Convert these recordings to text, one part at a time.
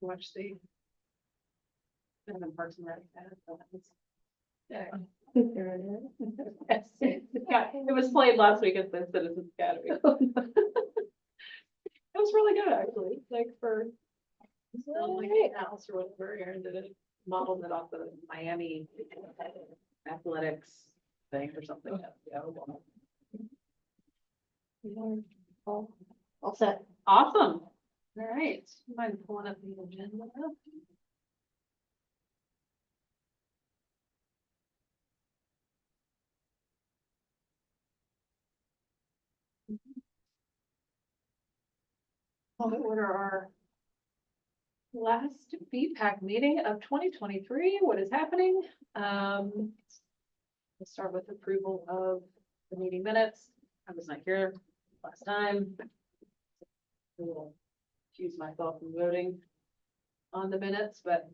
watch the. And then Parks and Rec. Yeah. Yes, yeah, it was played last week at the Citizens Academy. It was really good, actually, like for. Like house or whatever, Aaron did it, modeled it off the Miami athletics thing or something. Yeah. All set. Awesome. All right. Mind pulling up the agenda? I'll order our last BPAC meeting of 2023. What is happening? We'll start with approval of the meeting minutes. I was not here last time. I will accuse myself from voting on the minutes, but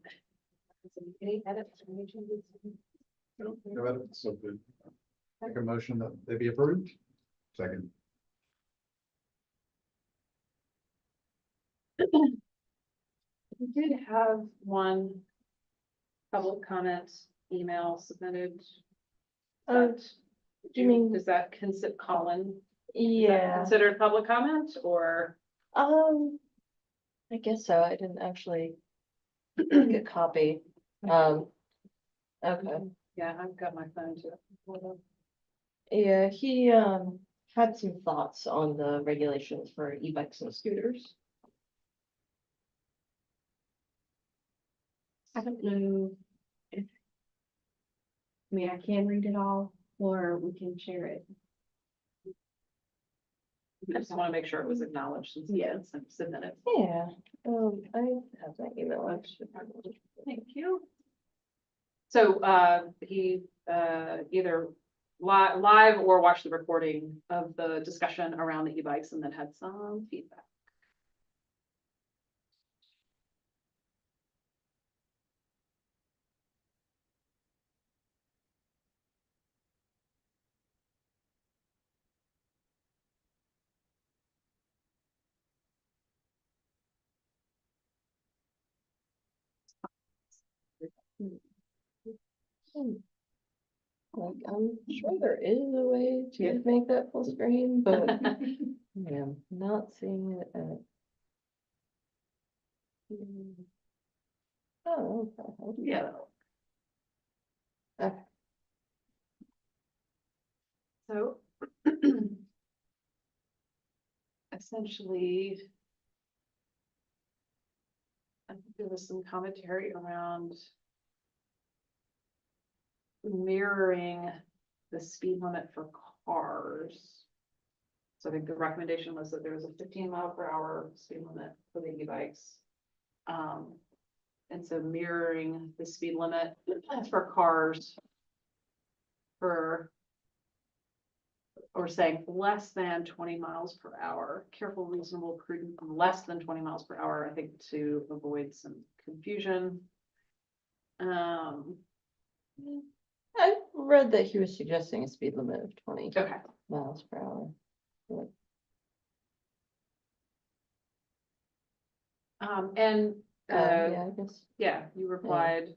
any edits or any changes? No, that's so good. Make a motion that they be approved. Second. We did have one public comment email submitted. Do you mean? Is that Colin? Is that Yeah. considered public comment or? I guess so. I didn't actually get a copy. Okay. Yeah, I've got my phone too. Yeah, he had some thoughts on the regulations for e-bikes and scooters. I don't know if, I mean, I can read it all, or we can share it. I just want to make sure it was acknowledged since it's submitted. Yeah, I have that email. Thank you. So he either live or watched the recording of the discussion around the e-bikes and then had some feedback. Like, I'm sure there is a way to make that full screen, but yeah, I'm not seeing it at. Oh, okay. Yeah. Okay. So essentially, I think there was some commentary around mirroring the speed limit for cars. So I think the recommendation was that there was a 15 mile per hour speed limit for the e-bikes. And so mirroring the speed limit for cars for, or saying less than 20 miles per hour, careful, reasonable, prudent, less than 20 miles per hour, I think to avoid some confusion. I read that he was suggesting a speed limit of 20 Okay. miles per hour. And Yeah, I guess. yeah, you replied.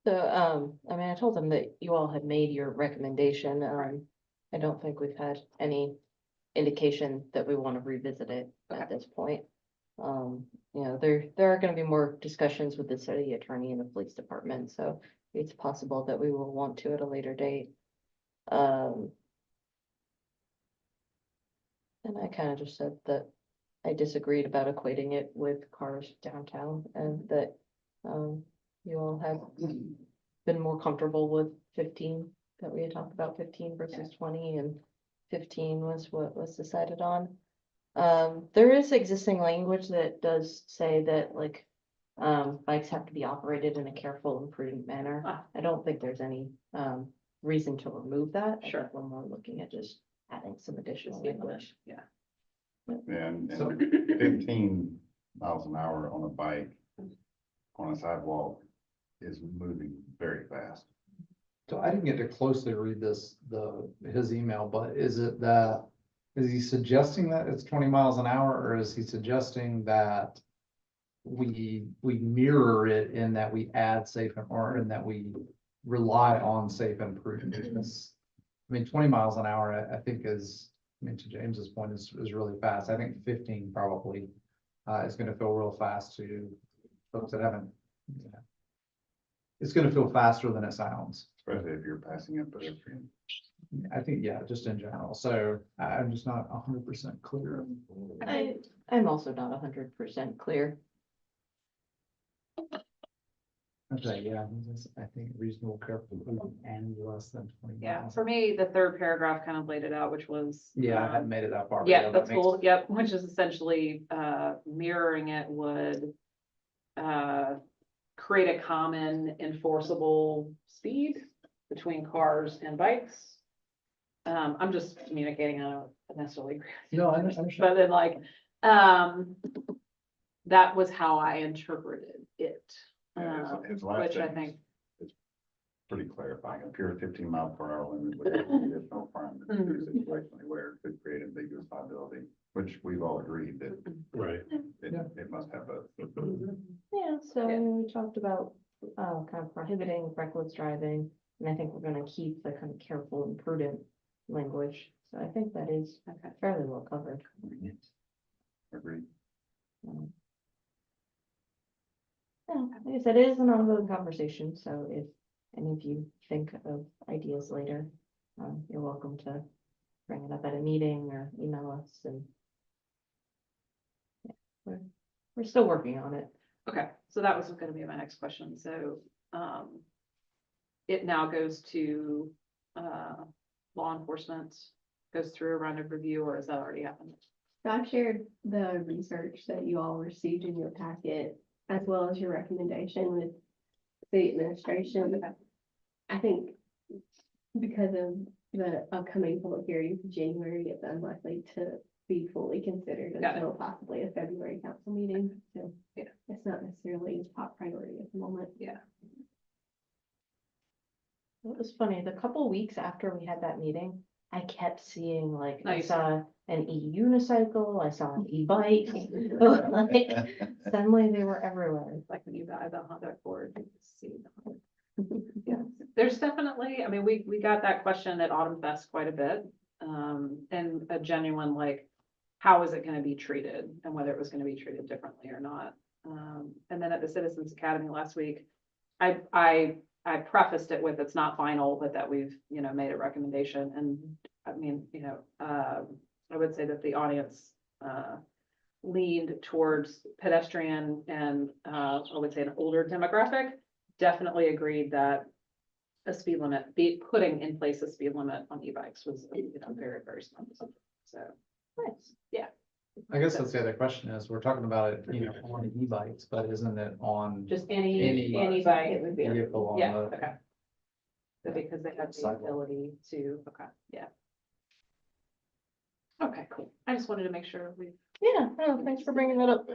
So, I mean, I told them that you all had made your recommendation. I don't think we've had any indication that we want to revisit it at this point. You know, there are gonna be more discussions with the city attorney and the police department, so it's possible that we will want to at a later date. And I kind of just said that I disagreed about equating it with cars downtown and that, you all have been more comfortable with 15, that we had talked about 15 versus 20, and 15 was what was decided on. There is existing language that does say that like, bikes have to be operated in a careful and prudent manner. I don't think there's any, reason to remove that. I Sure. think we're more looking at just adding some additional Speed limit, language. yeah. And So- 15 miles an hour on a bike on a sidewalk is moving very fast. So I didn't get to closely read his email, but is he suggesting that it's 20 miles an hour, or is he suggesting that we mirror it in that we add or in that we rely on safe and prudent? Because, I mean, 20 miles an hour, I think to James's point, is really fast. I think 15 probably is gonna feel real fast to folks that haven't. Yeah. It's gonna feel faster than it sounds. Especially if you're passing a pedestrian. I think, yeah, just in general. So I'm just not 100% clear. I'm also not 100% clear. Okay, yeah, I think reasonable, careful, and less than 20 Yeah, miles. for me, the third paragraph kind of laid it out, which was. Yeah, I hadn't made it that far. but Yeah, that that's makes- cool. Yep, which is essentially mirroring it would create a common enforceable speed between cars and bikes. I'm just communicating, I don't necessarily agree, No, I understand. but then like, that was how I interpreted it. Yeah, his last Which I sentence think, is pretty clarifying. A pure 15-mile-per-hour limit with additional crime in a situation where it could create ambiguous liability, which we've all agreed that Right. it must have both. Yeah, so Yeah. we talked about kind of prohibiting reckless driving, and I think we're gonna keep the kind of careful and prudent language. So I think that is okay, fairly well covered. Agreed. Yeah, like I said, it is an ongoing conversation, so if any of you think of ideas later, you're welcome to bring it up at a meeting or email us and. Yeah, we're still working on it. okay, so that was gonna be my next question, so, it now goes to, law enforcement, goes through a round of review, or has that already happened? So I've shared the research that you all received in your packet, as well as your recommendation with the administration. I think because of the upcoming public hearing in January, it's unlikely to be fully considered Got it. until possibly a February council meeting. So Yeah. it's not necessarily a top priority at the moment. Yeah. It was funny, the couple weeks after we had that meeting, I kept seeing like, I Nice. saw an e-unicycle, I saw an e-bike. Like, suddenly they were everywhere. Like when you buy the Honda Accord, you can see the. Yeah, there's definitely, I mean, we got that question at Autumn Fest quite a bit, and a genuine like, how is it gonna be treated and whether it was gonna be treated differently or not. And then at the Citizens Academy last week, I prefaced it with, it's not final, but that we've, made a recommendation, and I mean, I would say that the audience, leaned towards pedestrian and, I would say an older demographic, definitely agreed that a speed limit, putting in place a speed limit on e-bikes was, very, very smart decision. So, Nice. I guess that's the other question is, we're talking about it, on e-bikes, but isn't it on just Any any bike. It would be. vehicle on Yeah, the? okay. So because they have the Sidewalk. ability to, okay, yeah. Okay, cool. I just wanted to make sure we, Yeah, no, thanks for bringing that up.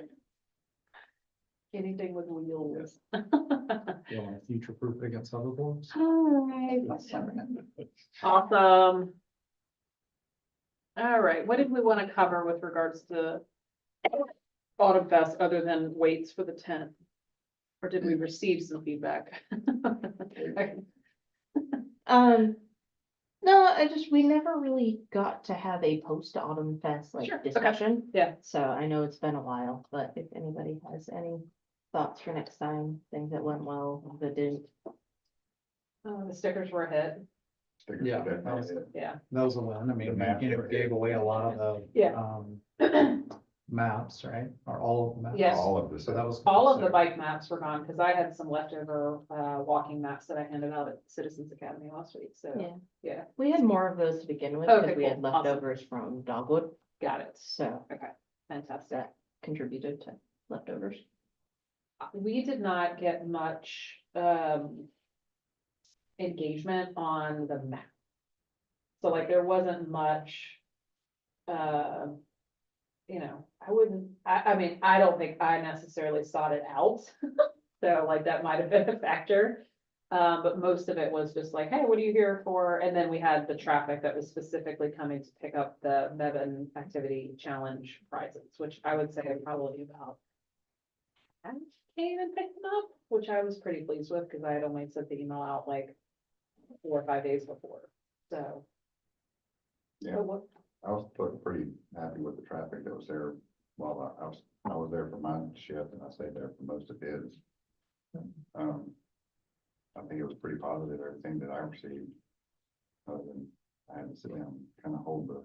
anything with wheels. You want to future proof against hoverboards? Alright. Awesome. All right, what did we want to cover with regards to Autumn Fest other than weights for the tent? Or did we receive some feedback? No, we never really got to have a post-autumn fest like Sure, okay. discussion. Yeah. So I know it's been a while, but if anybody has any thoughts for next time, things that went well, that didn't. The stickers were a hit, Stickers Yeah, are definitely it. yeah. That was a win. I mean, The map. we gave away a lot of the, Yeah. maps, right? Or all of the maps? Yes. All of this. So that was. All of the bike maps were gone, because I had some leftover, walking maps that I handed out at Citizens Academy last week, so, Yeah. yeah, We had more of those to begin with, Okay, because we had cool. Awesome. leftovers from Dogwood, got it. so Okay, fantastic. that contributed to leftovers. We did not get much, engagement on the map. So like, there wasn't much, I mean, I don't think I necessarily sought it out. So like that might have been a factor. But most of it was just like, hey, what are you here for? And then we had the traffic that was specifically coming to pick up the Mebane Activity Challenge prizes, which I would say probably about I came and picked them up, which I was pretty pleased with because I had only sent the email out like 4 or 5 days before. So. Yeah. But what- I was pretty happy with the traffic that was there while I was there for my shift and I stayed there for most of his. I think it was pretty positive, everything that I received. Other than I had to sit down and kind of hold the.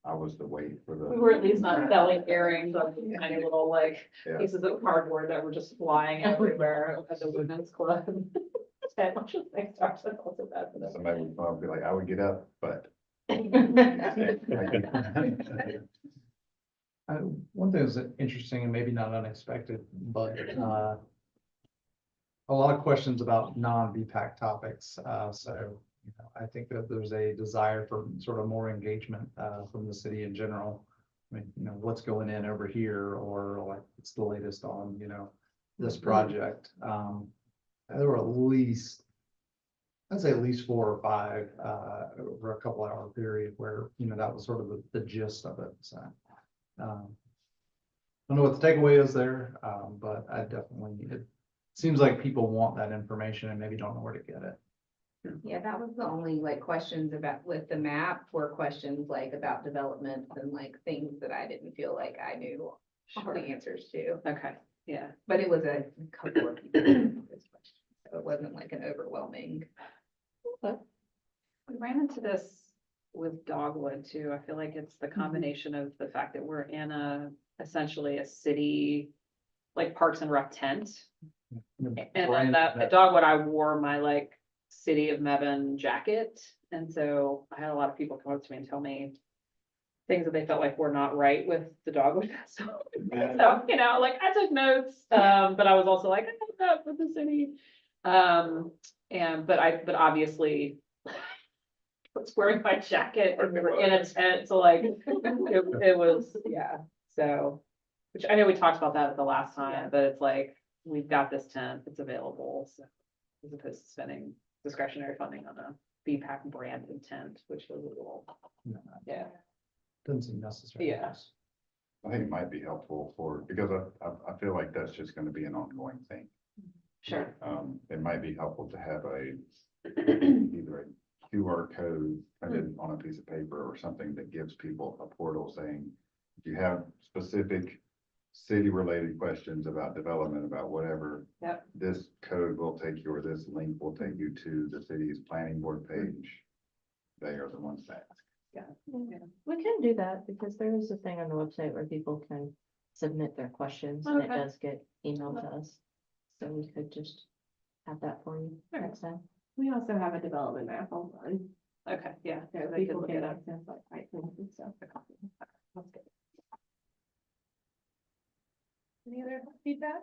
I was the wait for the. We were at least not selling earrings on tiny little like Yeah. pieces of cardboard that were just flying everywhere at the women's club. That much of things are also bad for them. Somebody would probably be like, I would get up, but. One thing that's interesting and maybe not unexpected, but a lot of questions about non-BPAC topics. So, you know, I think that there's a desire for sort of more engagement from the city in general. I mean, you know, what's going in over here, or like it's the latest on, you know, this project. There were at least, I'd say at least 4 or 5 over a couple hour period where, you know, that was sort of the gist of it. So, I don't know what the takeaway is there, but I definitely, it seems like people want that information and maybe don't know where to get it. Yeah, that was the only like questions about with the map were questions like about development and like things that I didn't feel like I knew Sure. the answers to. Okay, yeah. But it was a couple of people. who asked those questions, so it wasn't like an overwhelming. We ran into this with Dogwood too. I feel like it's the combination of the fact that we're in essentially a city, like Parks and Rec tent. And then that at Dogwood, I wore my like City of Mebane jacket. And so I had a lot of people come up to me and tell me things that they felt like were not right with the Dogwood Festival. So, you know, like I took notes, but I was also like, I don't know for the city. But obviously I was wearing my jacket and we were in a tent. So like, it was, yeah. So, which I know we talked about that at the last time, but it's like, we've got this tent, it's available. So as opposed to spending discretionary funding on a BPAC branded tent, which was a little, yeah. Doesn't seem necessary. Yeah. I think it might be helpful because I feel like that's just gonna be an ongoing thing. Sure. It might be helpful to have either a QR code printed on a piece of paper or something that gives people a portal saying, if you have specific city-related questions about development, about whatever. Yep. This code will take you, or this link will take you to the city's planning board page. They are the ones that ask. Yeah. We can do that because there is a thing on the website where people can submit their questions and it Okay. does get emailed to us. So we could just have that for you Alright. next time. We also have a development map online, Okay, yeah. so they people look can it up. access like items and stuff. That's good. Any other feedback?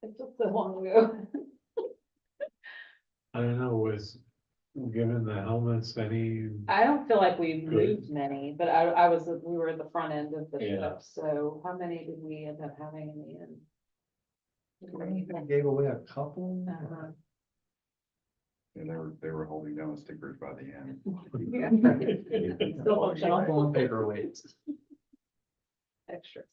It took so long ago. I don't know, was given the helmets any, I don't feel like we Good. moved many, but we were at the front end of the Yeah. trip, so how many did we end up having in the end? I gave away a couple. Uh-huh. And they were holding down the stickers by the end. Yeah. Still functional. Couple of paperweights. Extras.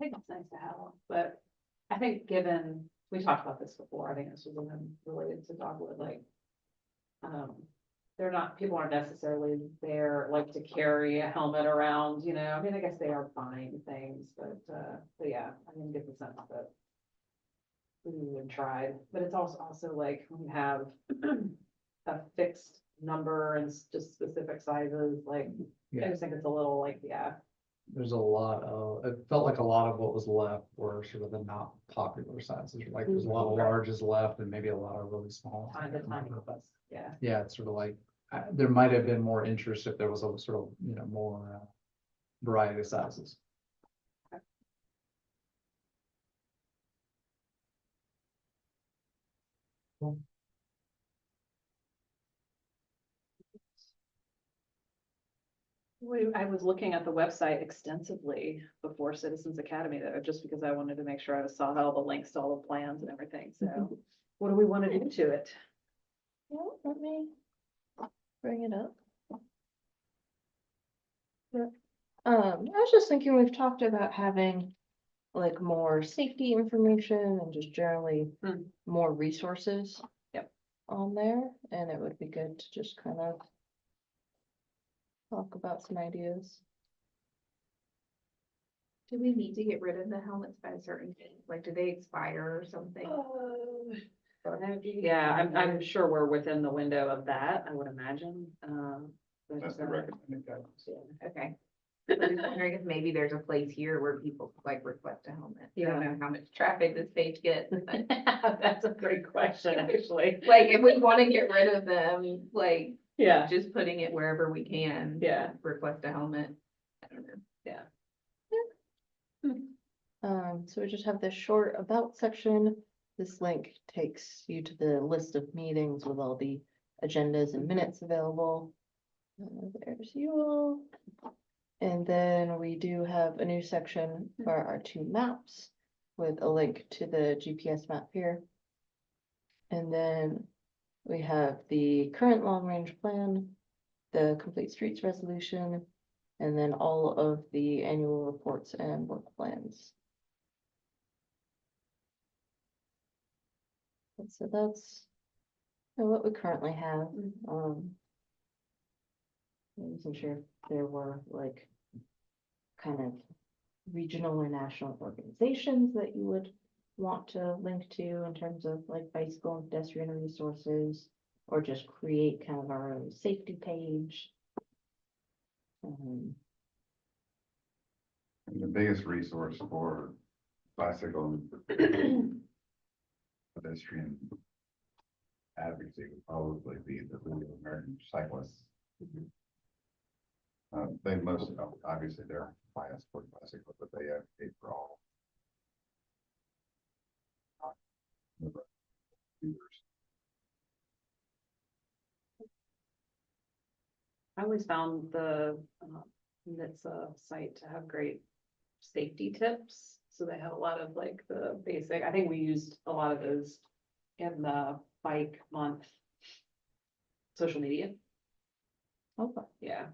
I think it's nice to have them, but I think given, we talked about this before, I think this was even related to Dogwood, like. People aren't necessarily there like to carry a helmet around, you know, I mean, I guess they are buying things, but yeah, I didn't get the sense that. We even tried, but it's also like when you have a fixed number and just specific sizes, like, I Yeah. just think it's a little like, yeah. There's a lot of, it felt like a lot of what was left were sort of the not popular sizes, like there's a lot of larges left and maybe a lot of really small. Tiny bus, yeah. Yeah, it's sort of like, there might have been more interest if there was a sort of, you know, more variety of sizes. I was looking at the website extensively before Citizens Academy though, just because I wanted to make sure I saw all the links to all the plans and everything, so. What do we want to do to it? Yeah, let me bring it up. Yeah. I was just thinking, we've talked about having like more safety information and just generally Hmm. more resources. Yep. On there, and it would be good to just kind of talk about some ideas. Do we need to get rid of the helmets by a certain date? Like, do they expire or something? Yeah, I'm sure we're within the window of that, I would imagine, but, That's the recommended guidance. Okay. I was wondering if maybe there's a place here where people like request a helmet. I don't know how much traffic this page gets. But That's a great question, actually. like, if we want to get rid of them, like, Yeah, just putting it wherever we can. Yeah. Request a helmet. I don't know. So we just have this short about section. This link takes you to the list of meetings with all the agendas and minutes available. There's you all. And then we do have a new section for our 2 maps with a link to the GPS map here. And then we have the current long-range plan, the complete streets resolution, and then all of the annual reports and work plans. And so that's what we currently have. I wasn't sure if there were like kind of regional or national organizations that you would want to link to in terms of like bicycle and pedestrian resources, or just create kind of our own safety page. And the biggest resource for bicycle and pedestrian advocacy would probably be the League of American Cyclists. They most, obviously they're biased for bicycle, but they advocate for all. Users. I always found the NHTSA site to have great safety tips. So they have a lot of like the basic, I think we used a lot of those in the bike month social media. Okay. Yeah.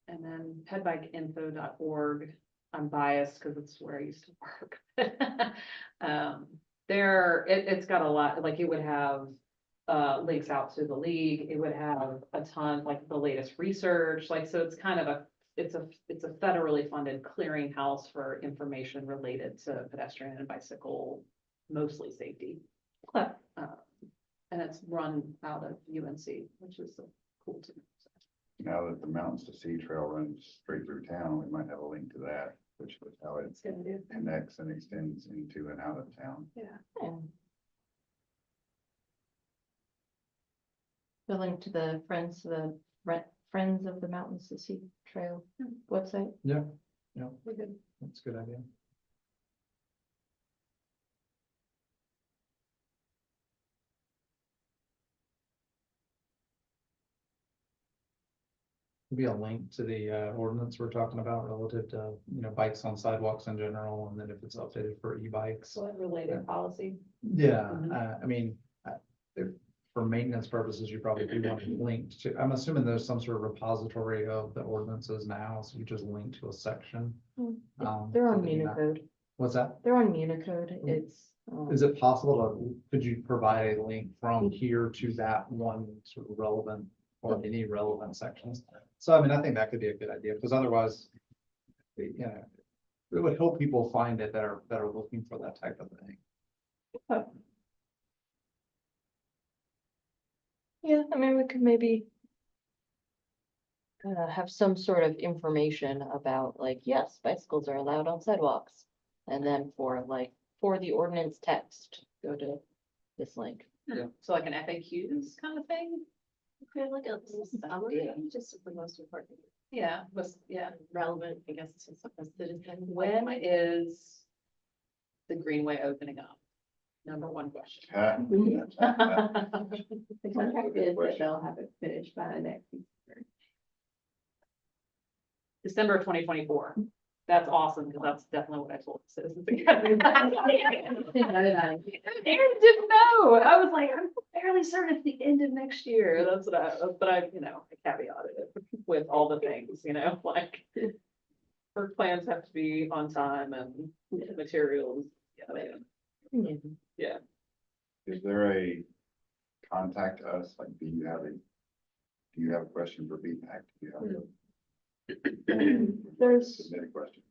And then headbikeinfo.org. I'm biased because it's where I used to work. It's got a lot, like it would have links out to the league. It would have a ton, like the latest research, like, so it's kind of it's a federally funded clearinghouse for information related to pedestrian and bicycle, mostly safety. Okay. And it's run out of UNC, which is cool too. Now that the Mountains to Sea Trail runs straight through town, we might have a link to that, which is how it It's gonna do. connects and extends into and out of town. And the link to the Friends of the Mountains to Sea Trail website. Yeah, We're good. that's a good idea. Be a link to the ordinance we're talking about relative to, bikes on sidewalks in general, and then if it's updated for e-bikes. So related policy. Yeah, Mhm. I mean, for maintenance purposes, you probably do want to link to, I'm assuming there's some sort of repository of the ordinances now, so you just link to a section. They're on so that you're not- Municode. What's that? They're on Municode. It's. Is it possible could you provide a link from here to that one sort of relevant or any relevant sections? So I mean, I think that could be a good idea, because otherwise, it would help people find it that are looking for that type of thing. Yeah, I mean, we could maybe have some sort of information about like, yes, bicycles are allowed on sidewalks. And then for the ordinance text, go to this link. So like an FAQs kind of thing? Okay, like a summary, just the most important. Yeah, Relevant, I guess, to some citizen. when is the Greenway opening up? Number one question. The contract is that they'll have it finished by next week. December of 2024. That's awesome, because that's definitely what I told the citizens. Aaron didn't know. I was like, I'm fairly certain it's the end of next year. That's what I caveated it with all the things, like her plans have to be on time and materials. Yeah. Is there a contact us, like, do you have a question for BPAC? Do you have There's submit a question?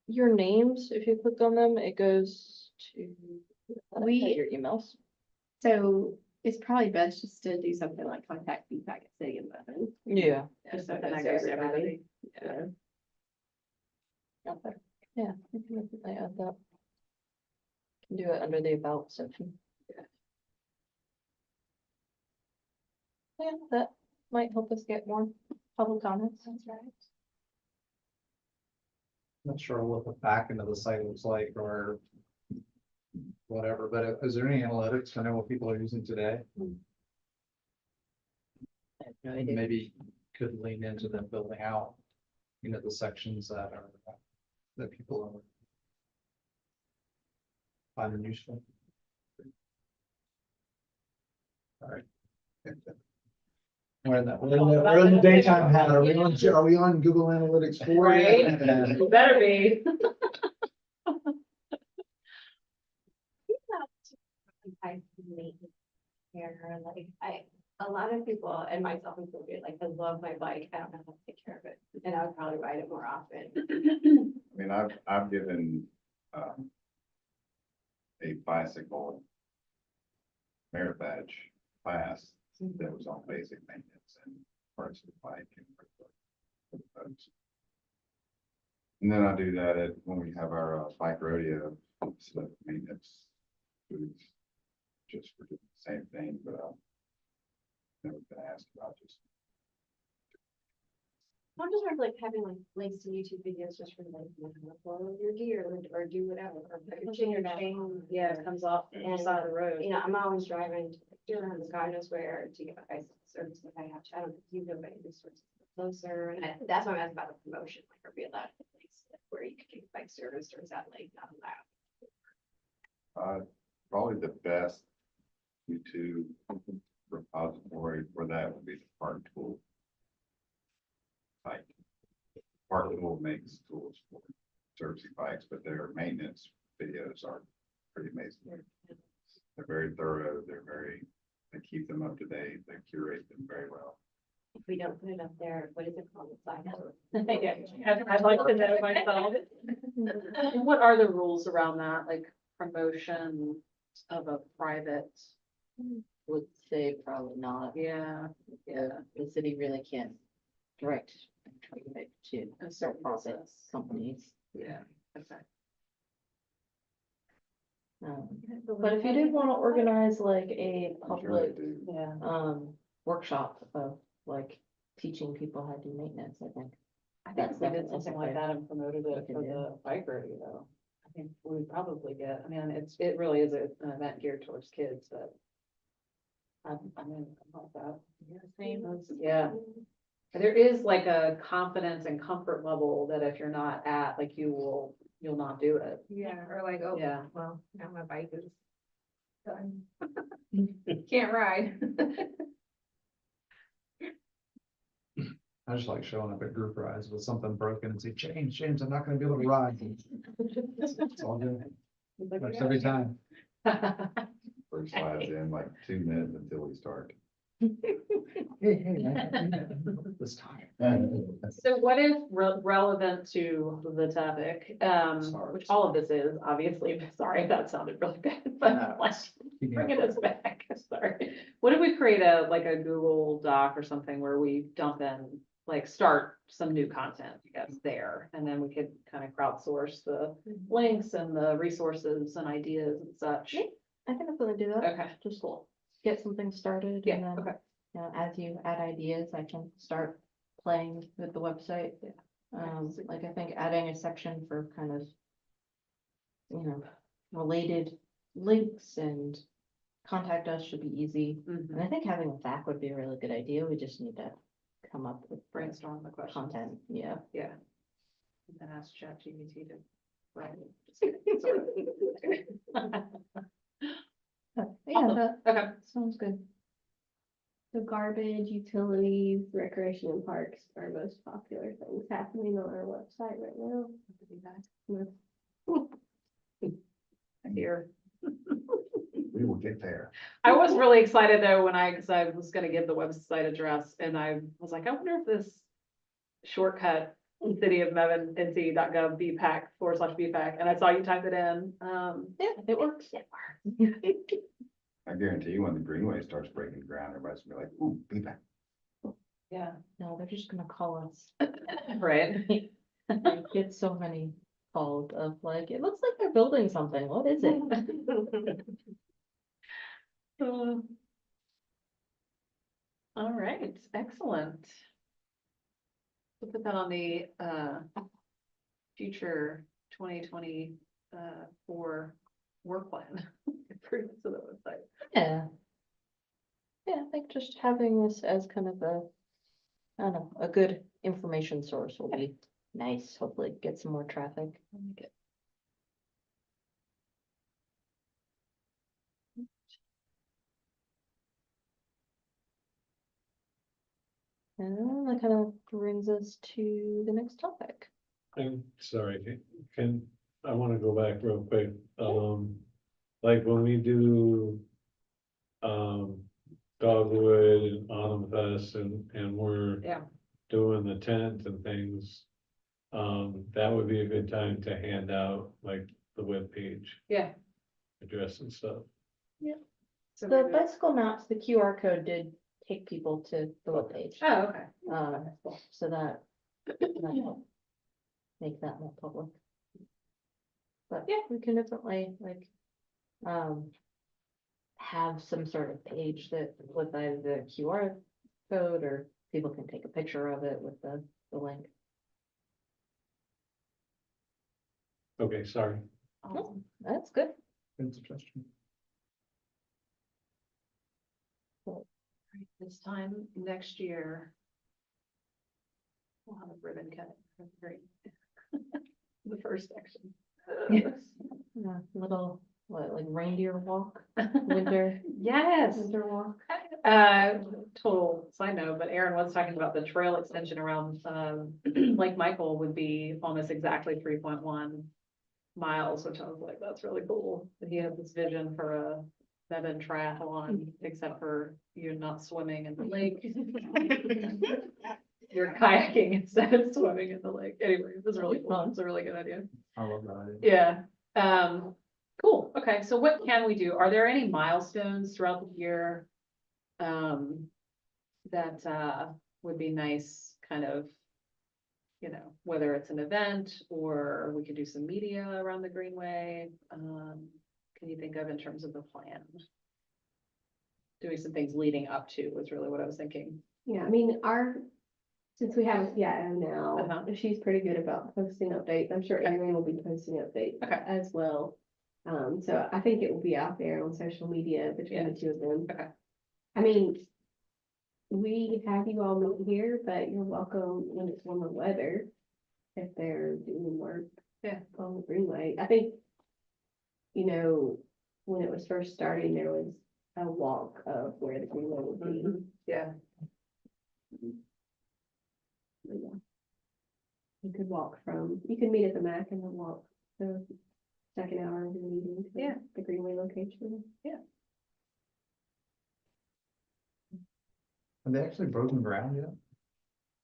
your names, if you click on them, it goes to your emails. So it's probably best just to do something like contact feedback at City of Muffin. Yeah. Just Something something that that goes goes to to everybody. everybody. Yeah, I can definitely add that. Can do it under the about section. Yeah, that might help us get more public comments. That's right. Not sure what the back end of the site looks like or whatever, but is there any analytics to know what people are using today? I have no idea. Maybe could lean into them building out, the sections that people are finding useful. All right. We're in the daytime hat. Are we on Google Analytics 4? Right. You better be. A lot of people, and myself included, like, I love my bike, I don't know how to take care of it, and I would probably ride it more often. I mean, I've given, a bicycle merit badge class that was on basic maintenance and parts of the bike and for the folks. And then I do that when we have our bike rodeo, so maintenance booths, just for the same thing, but never been asked about just. I'm just sort of like having like links to YouTube videos just for like, follow your gear or do whatever. Or put your chain. Yeah, it comes off the And, side of the road. I'm always driving to God knows where to get my bicycle service if I have to. I don't think you know any resources closer. And that's why I'm asking about the promotion, like, are we allowed to place where you can get bike service, or is that like not allowed? Probably the best YouTube repository for that would be the Park Tool site. Park Tool makes tools for servicing bikes, but their maintenance videos are pretty amazing. They're very thorough. They keep them up to date. They curate them very well. If we don't put it up there, what is it called? It's like. I'd like to know myself. And what are the rules around that, like promotion of a private? Would say probably not. Yeah, The city really can't direct traffic to a certain for-profit process. companies. Yeah, okay. But if you did want to organize like a I'm sure they public, do. Yeah, workshop of like teaching people how to do maintenance, I think. I think if we did definitely something like something that and promoted it we for can do. the bike rodeo, I think we would probably get, it really is an event geared towards kids, but. I like that. Yeah. There is like a confidence and comfort level that if you're not at, like you'll not do it. Yeah, or like, oh, Yeah. well, now my bike is done. Can't ride. I just like showing up at group rides with something broken and say, James, I'm not gonna be able to ride. It's all good. Works every time. First slides in like 2 minutes until we start. Hey, man. This time. So what is relevant to the topic, which all of this is, obviously, but sorry, that sounded really bad, but like, bringing us back, sorry. What if we create a Google Doc or something where we dump in, like, start some new content, I guess, there, and then we could kind of crowdsource the links and the resources and ideas and such. Yeah. I can definitely do that. Okay, Just get something started. yeah, And then, okay. as you add ideas, I can start playing with the website. Like I think adding a section for kind of, related links and contact us should be easy. Mhm. And I think having a FAQ would be a really good idea. We just need to come up with Brainstorm the question. content. Yeah. Yeah, and ask ChatGPT to write it. Just kidding, sort of. Yeah, that Okay, sounds good. So garbage, utilities, recreation and parks are most popular things happening on our website right now. here. We will get there. I was really excited though when cause I was gonna give the website address and I was like, I wonder if this shortcut, city of Mebane, NC.gov, BPAC /BPAC, and I saw you type it in. Yeah, it works. I guarantee you when the greenway starts breaking ground, everybody's gonna be like, ooh, be back. Yeah, No, they're just gonna call us. right. I get so many calls of like, it looks like they're building something. What is it? Uh, All right, excellent. We'll put that on the future 2020 for work plan. Improvements to the website. Yeah. Yeah, I think just having this as kind of a, I don't know, a good information source will be nice. Hopefully get some more traffic. I'll make it. And that kind of brings us to the next topic. I'm sorry, I wanna go back real quick, like when we do. Dogwood and Autumn Fest and we're Yeah. doing the tent and things. That would be a good time to hand out like the webpage Yeah. address and stuff. So The maybe- bicycle maps, the QR code did take people to the webpage. Oh, okay. So that helped make that more public. But yeah, we can definitely like, have some sort of page that with either the QR code or people can take a picture of it with the link. Okay, sorry. Awesome. That's good. Good suggestion. This time next year. We'll have a ribbon cut. Great. The first section. Little, what, like reindeer walk, winter, Yes. winter walk. Total side note, but Aaron was talking about the trail extension around, Lake Michael would be almost exactly 3.1 miles, which I was like, that's really cool. That he had this vision for a Mebane triathlon, except for you're not swimming in the lake. You're kayaking instead of swimming in the lake. Anyway, it was really cool. It's a really good idea. I love that idea. Yeah, cool, okay, so what can we do? Are there any milestones throughout the year? That would be nice, kind of, you know, whether it's an event or we could do some media around the Greenway. Can you think of in terms of the plan? Doing some things leading up to was really what I was thinking. Yeah, I mean, since we have a CIO now, Uh-huh. she's pretty good about posting updates. I'm sure Okay. Erin will be posting updates Okay. as well. So I think it will be out there on social media between Yeah. the two of them. Okay. I mean, we have you all meet here, but you're welcome when it's warmer weather if they're doing work. Yeah. On the Greenway. I think, you know, when it was first starting, there was a walk of where the Greenway would be. Yeah, But yeah. You could you could meet at the MAC and then walk the second hour of the meeting to Yeah. the Greenway location. Have they actually broken ground yet?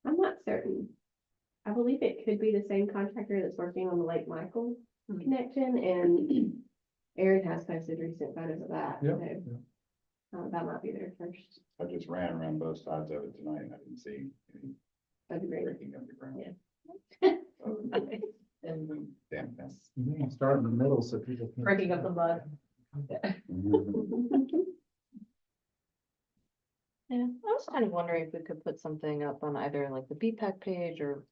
I'm not certain. I believe it could be the same contractor that's working on the Lake Michael Mhm. connection, and Aaron has posted recent photos of that. Yeah. So, that might be their first I just ran around both sides of it tonight and I didn't see any of the Greenway. breaking of the ground. Yeah. Oh, damn fence. You can start in the middle so people can. breaking up the mud. Yeah, I was kind of wondering if we could put something up on either like the BPAC page or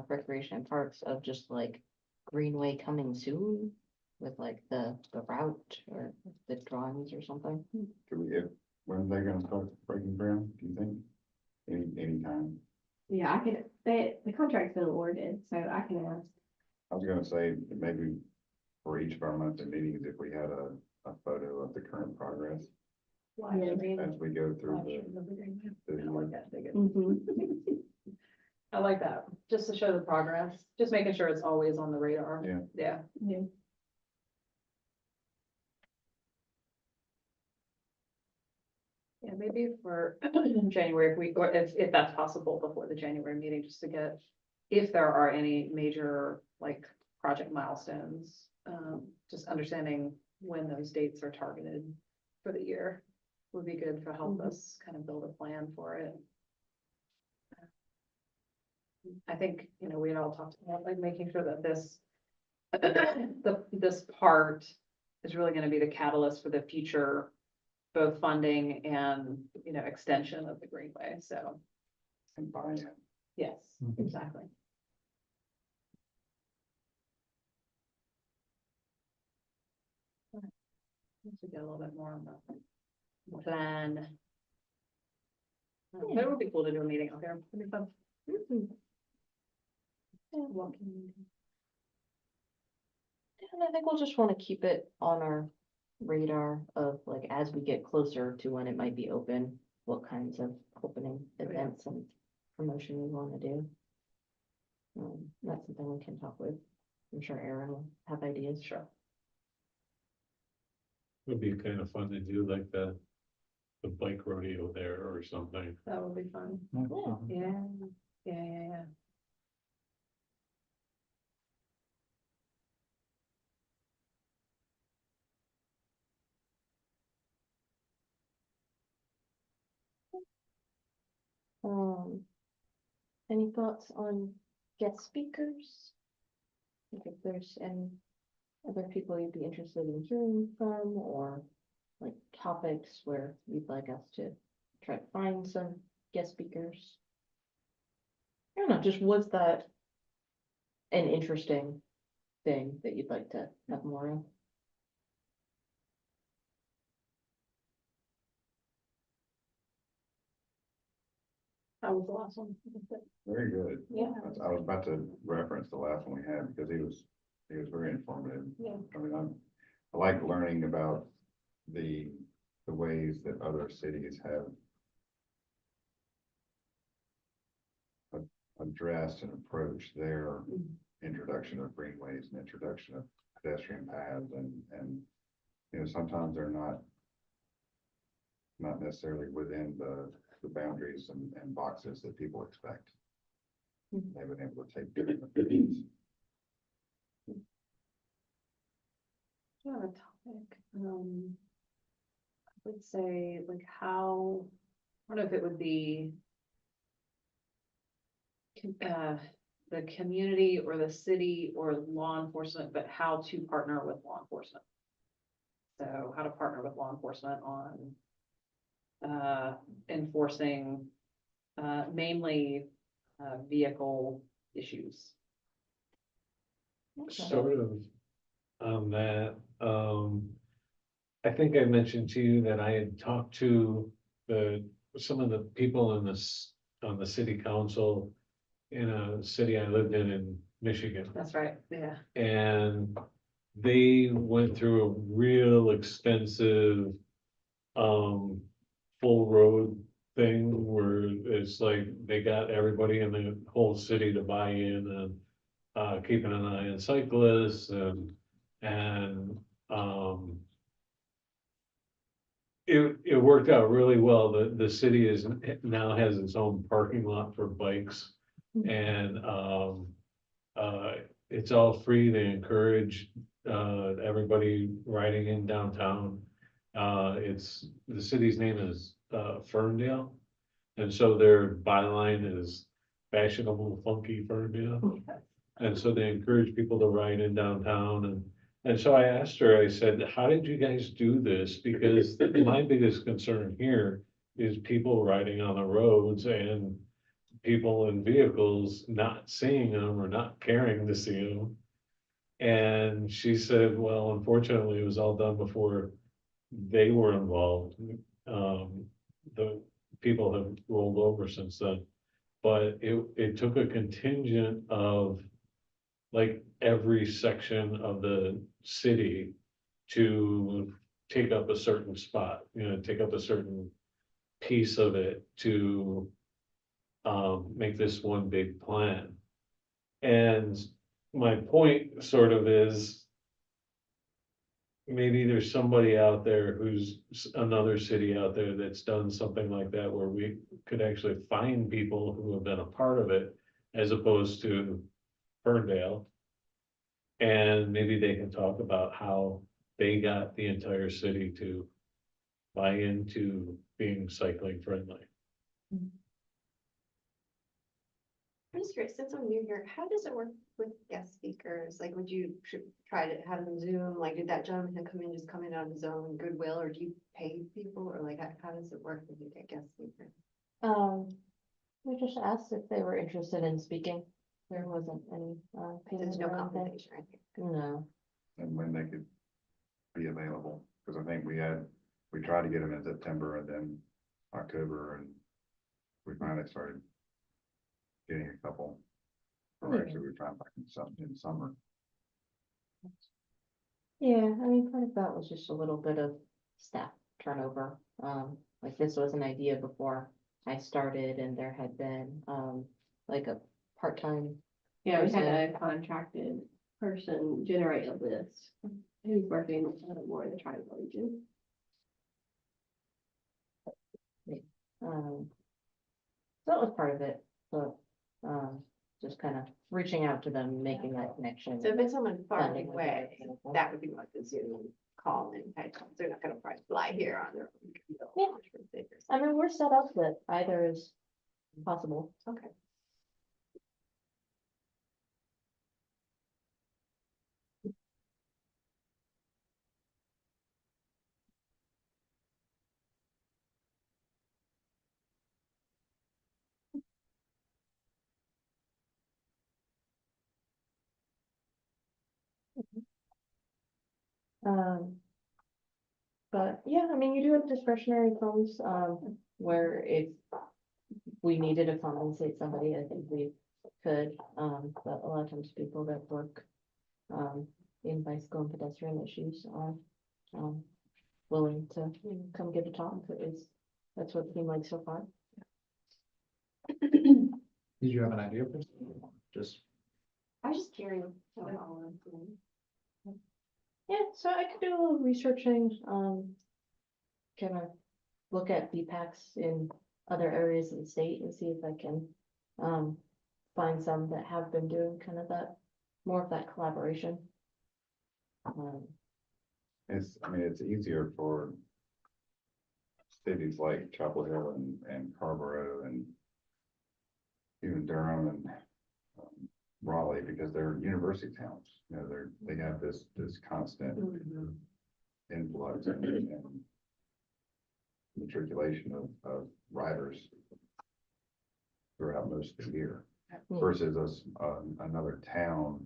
Recreation and Parks of just like Greenway coming soon with like the route or the drawings or something. When are they gonna start breaking ground, do you think? Anytime? Yeah, the contract's been awarded, so I can ask I was gonna say, maybe for each of our monthly meetings, if we had a photo of the current progress Live stream. as we go through Live the. stream of the agreement. the- I like that, dig it. Mhm. I like that, just to show the progress, just making sure it's always on the radar. Yeah. Yeah. Yeah. Yeah, maybe for January, if we, or if that's possible before the January meeting, just to get, if there are any major, like, project milestones, just understanding when those dates are targeted for the year would be good to help us kind of build a plan for it. I think, we had all talked about, like, making sure that this, this part is really gonna be the catalyst for the future, both funding and, extension of the Greenway, so, And buy-in. yes, Mhm. exactly. To get a little bit more on the plan. But it would be cool to do a meeting out there, it'd be fun. Mhm. Walking meeting. And I think we'll just want to keep it on our radar of like, as we get closer to when it might be open, what kinds of opening Oh, yeah. events and promotion we want to do. That's something we can talk with. I'm sure Aaron will have ideas. Sure. Would be kind of fun to do like the bike rodeo there or something. That would be fun. Yeah. Yeah. Any thoughts on guest speakers? Like if there's any other people you'd be interested in hearing from, or like topics where you'd like us to try to find some guest speakers? I don't know, just was that an interesting thing that you'd like to have more of? That was the last one. Very good. Yeah. I was about to reference the last one we had because he was very informative. Yeah. I mean, I like learning about the ways that other cities have addressed and approached their introduction of greenways and introduction of pedestrian paths and, sometimes they're not necessarily within the boundaries and boxes that people expect. Mhm. They've been able to take different opinions. Do you have a topic? I would say like how, I don't know if it would be the community or the city or law enforcement, but how to partner with law enforcement. So how to partner with law enforcement on enforcing mainly vehicle issues. Sort of on that, I think I mentioned to you that I had talked to some of the people on the city council in a city I lived in Michigan. That's right, yeah. And they went through a real extensive, full road thing where it's like they got everybody in the whole city to buy in and keeping an eye on cyclists and it worked out really well. The city now has its own parking lot for bikes. And it's all free. They encourage everybody riding in downtown. The city's name is Ferndale. And so their byline is fashionable, funky Ferndale. And so they encourage people to ride in downtown and so I asked her, I said, how did you guys do this? Because my biggest concern here is people riding on the roads and people in vehicles not seeing them or not caring to see them. And she said, well, unfortunately, it was all done before they were involved. The people have rolled over since then. But it took a contingent of like every section of the city to take up a certain spot, take up a certain piece of it to make this one big plan. And my point sort of is, maybe there's somebody out there who's another city out there that's done something like that where we could actually find people who have been a part of it as opposed to Ferndale. And maybe they can talk about how they got the entire city to buy into being cycling friendly. I'm just curious, since I'm new here, how does it work with guest speakers? Like, would you try to have them Zoom? Like, did that gentleman come in on his own goodwill, or do you pay people, or like, how does it work when you get guest speakers? We just asked if they were interested in speaking. There wasn't any, There's payment no or anything. compensation, I think. No, And when they could be available, because I think we tried to get them in September and then October, and we finally started getting a couple. Or actually, we were trying back in summer. yeah, I mean, part of that was just a little bit of staff turnover. Like this was an idea before I started and there had been, like a part-time. Yeah, we had a contracted person generate a list who's working more in the tri-valley region. So that was part of it, but, just kind of reaching out to them, making that connection. So if it's someone far Finding what they're away, available. that would be like the Zoom call and type call. They're not gonna probably fly here on their own. Yeah. I mean, we're set up that either is possible. Okay. Um. But yeah, I mean, you do have discretionary funds, where if we needed to compensate somebody, I think we could, but a lot of times people that work. In bicycle and pedestrian issues are, willing to come give a talk, that's what it seemed like so far. Did you have an idea for just? I was just curious. Yeah, so I could do a little researching, kind of look at BPACs in other areas of the state and see if I can, find some that have been doing kind of that, more of that collaboration. It's easier for cities like Chapel Hill and Carrboro and even Durham and Raleigh, because they're university towns. They have this constant influx and matriculation of riders throughout most of the year, versus another town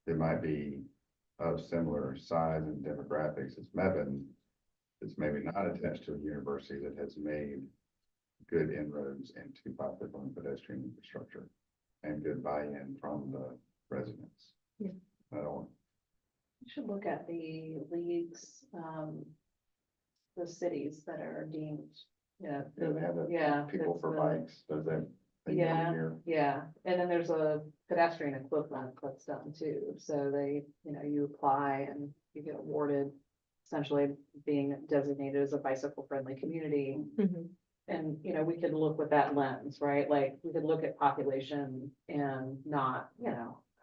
that might be of similar size and demographics as Mebane. It's maybe not attached to a university that has made good inroads into bicycle and pedestrian infrastructure and good buy-in from the residents. Yeah. I don't, You should look at the leagues, the cities that are deemed, yeah. they have Yeah, people for that's the- bikes, does that thing Yeah. every year? Yeah, and then there's a pedestrian equivalent that's done too, so they, you apply and you get awarded. Essentially being designated as a bicycle friendly community, and, we could look with that lens, right? Like, we could look at population and not,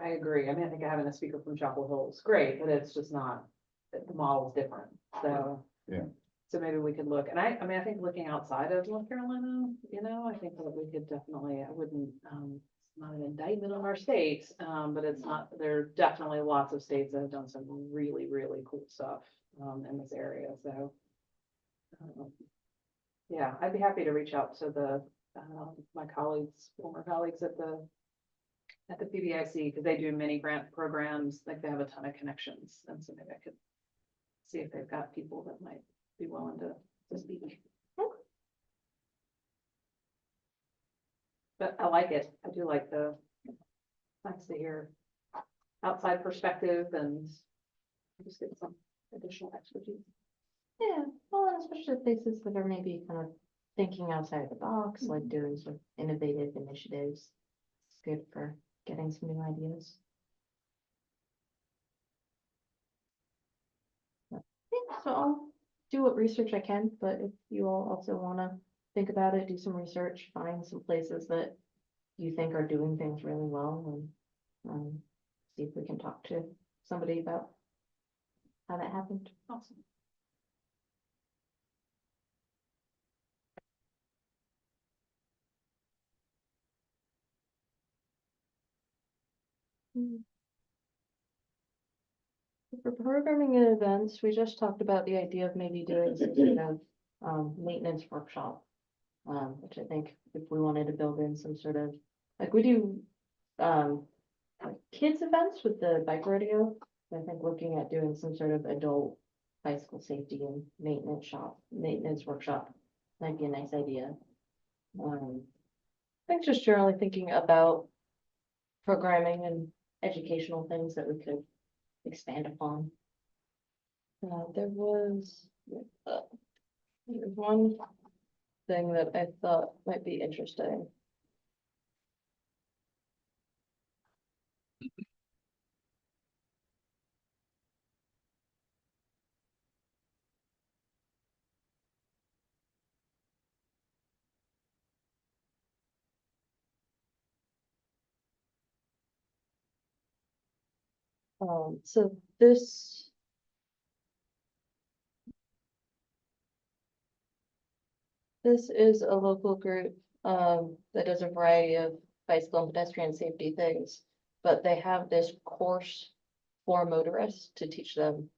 I agree, I mean, I think having a speaker from Chapel Hill is great, but it's just not, the model is different, so. Yeah. So maybe we could look, and I mean, I think looking outside of North Carolina, I think that we could definitely, I wouldn't, it's not an indictment on our states, but it's not, there are definitely lots of states that have done some really, really cool stuff, in this area, so. Yeah, I'd be happy to reach out to my colleagues, former colleagues at the PBIC, because they do many grant programs, like they have a ton of connections, and so maybe I could see if they've got people that might be willing to speak. But I like it. I do like nice to hear outside perspective and just get some additional expertise. Yeah, well, and especially places that are maybe kind of thinking outside the box, like doing some innovative initiatives. It's good for getting some new ideas. Yeah, so I'll do what research I can, but if you all also wanna think about it, do some research, find some places that you think are doing things really well and see if we can talk to somebody about how that happened. Awesome. For programming and events, we just talked about the idea of maybe doing some sort of maintenance workshop. Which I think if we wanted to build in some sort of, like we do, like kids events with the bike rodeo. I think looking at doing some sort of adult bicycle safety and maintenance workshop might be a nice idea. I think just generally thinking about programming and educational things that we could expand upon. There was one thing that I thought might be interesting. So this is a local group, that does a variety of bicycle and pedestrian safety things. But they have this course for motorists to teach them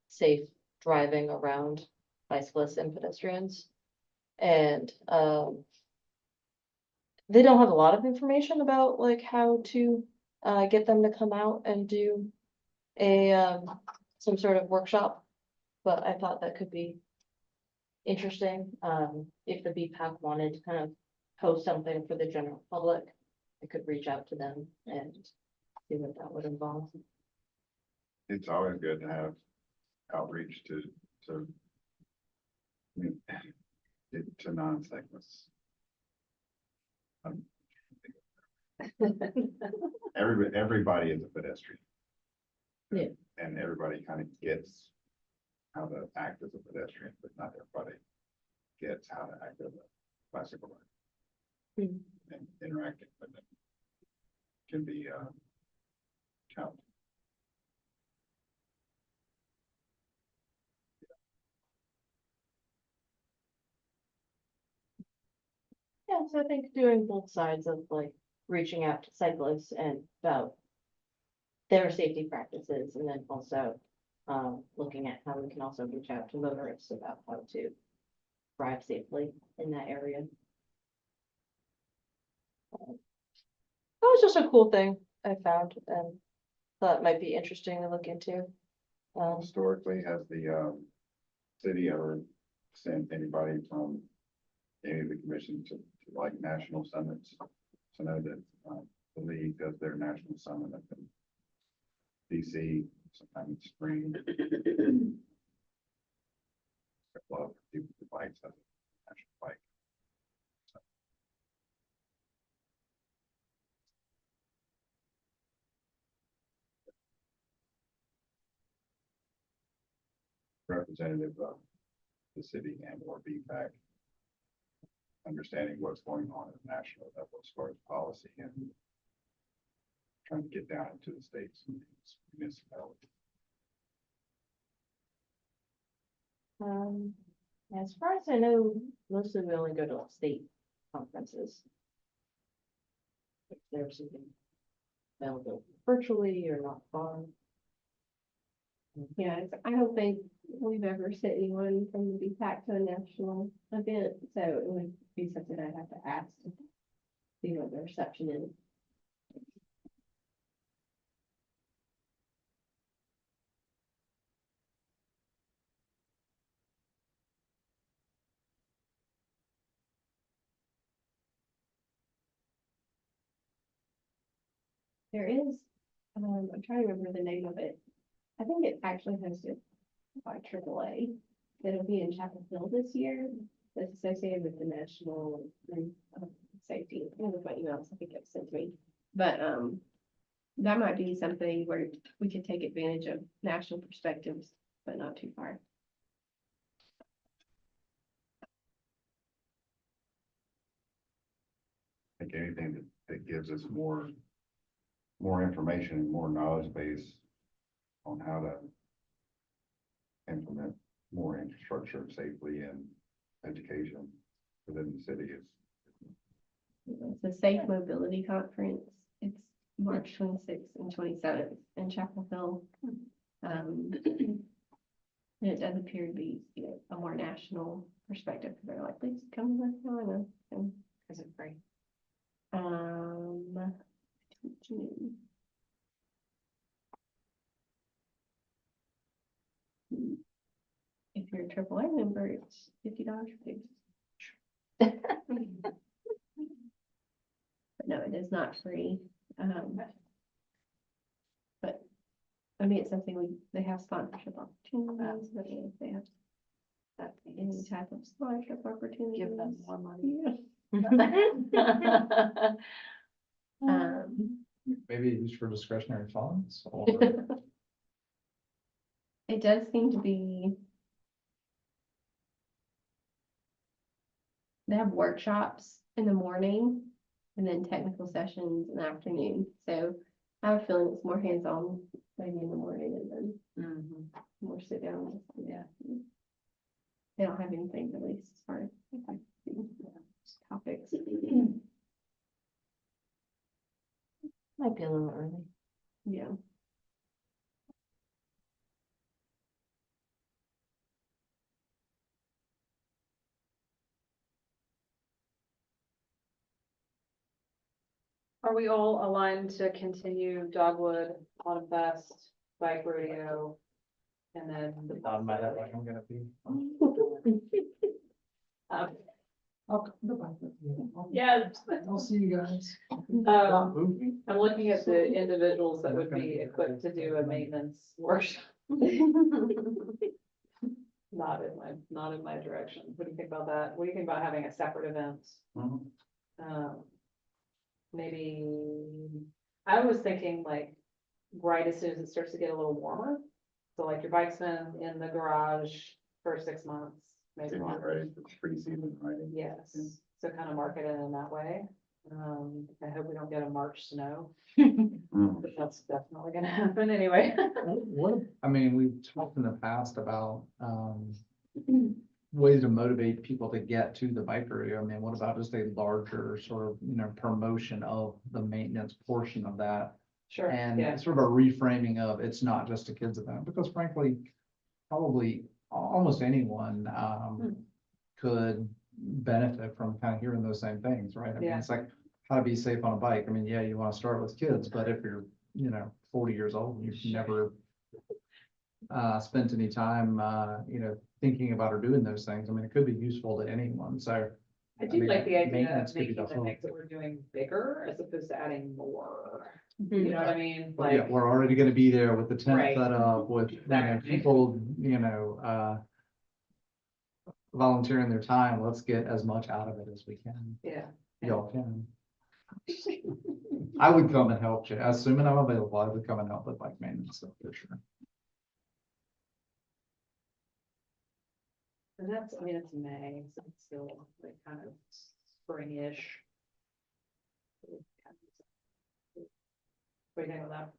safe driving around bicyclists and pedestrians. And, they don't have a lot of information about like how to, get them to come out and do some sort of workshop. But I thought that could be interesting, if the BPAC wanted to kind of post something for the general public, I could reach out to them and see what that would involve. It's always good to have outreach to, I mean, to non-cyclists. Everybody is a pedestrian. Yeah. And everybody kind of gets how to act as a pedestrian, but not everybody gets how to act as a bicycle rider. And interacting with them can be challenging. Yeah, so I think doing both sides of like reaching out to cyclists and about their safety practices, and then also looking at how we can also reach out to motorists about how to drive safely in that area. That was just a cool thing I found and thought might be interesting to look into. Historically, has the city ever sent anybody from any of the commission to like national summits? So know that the league does their national summit up in DC sometime in spring. A lot of people with bikes have a national bike. Representative of the city and or BPAC, understanding what's going on at the national level as far as policy and trying to get down into the states and municipalities. As far as I know, mostly we only go to state conferences. If there's something available virtually or not far. Yeah, I don't think we've ever sent anyone from the BPAC to a national event, so it would be something I'd have to ask to see what the reception is. There is I'm trying to remember the name of it. I think it's actually hosted by AAA. It'll be in Chapel Hill this year. It's associated with the National Safety. One of my emails I think it was sent to me. But that might be something where we could take advantage of national perspectives, but not too far. I think anything that gives us more information and more knowledge base on how to implement more infrastructure safely and education within the city is. It's a Safe Mobility Conference. It's March 26th and 27th in Chapel Hill. And it does appear to be, a more national perspective. They're like, please come to North Carolina. And, Is it free? June. If you're a AAA member, it's $50 for tickets. But no, it is not free. But I mean, it's something they have sponsorship opportunities, but if they have That any means type of sponsorship opportunities. give them more money. Yeah. Maybe used for discretionary funds or. It does seem to be. They have workshops in the morning and then technical sessions in the afternoon. So I have a feeling it's more hands-on maybe in the morning and then Mhm. more sit down. Yeah. They don't have anything at least as far as topics. Might be a little early. Yeah. Are we all aligned to continue Dogwood, Autumn Fest, bike rodeo? And then. On my head, like I'm gonna be. Um, I'll come to bike with you. Yes. I'll see you guys. I'm looking at the individuals that would be equipped to do a maintenance workshop. Not in my direction. What do you think about that? What do you think about having a separate event? Maybe, I was thinking like right as soon as it starts to get a little warmer. So like your bike's been in the garage for 6 months, maybe Getting it longer. ready for pre-season, right? Yes, so kind of market it in that way. I hope we don't get a March snow, Mm. but that's definitely gonna happen anyway. What, I mean, we've talked in the past about, ways to motivate people to get to the bike rodeo. I mean, what about just a larger sort of, promotion of the maintenance portion of that? Sure, And yeah, sort of a reframing of, it's not just a kids event, because frankly, probably almost anyone, could benefit from kind of hearing those same things, right? I mean, Yeah. it's like how to be safe on a bike. I mean, yeah, you want to start with kids, but if you're, 40 years old, and you've never spent any time, thinking about or doing those things. I mean, it could be useful to anyone. So I do mean, like the idea maintenance of could be making the the hope. things that we're doing bigger as opposed to adding more. You know what I mean? But yeah, Like, we're already gonna be there with the tent Right. set up, with, Exactly. people, volunteering their time. Let's get as much out of it as we can. yeah, Y'all can. I would come and help you, assuming I'm available, I would come and help with bike maintenance stuff for sure. and that's, I mean, it's May, so it's still like kind of spring-ish. What do you think of that?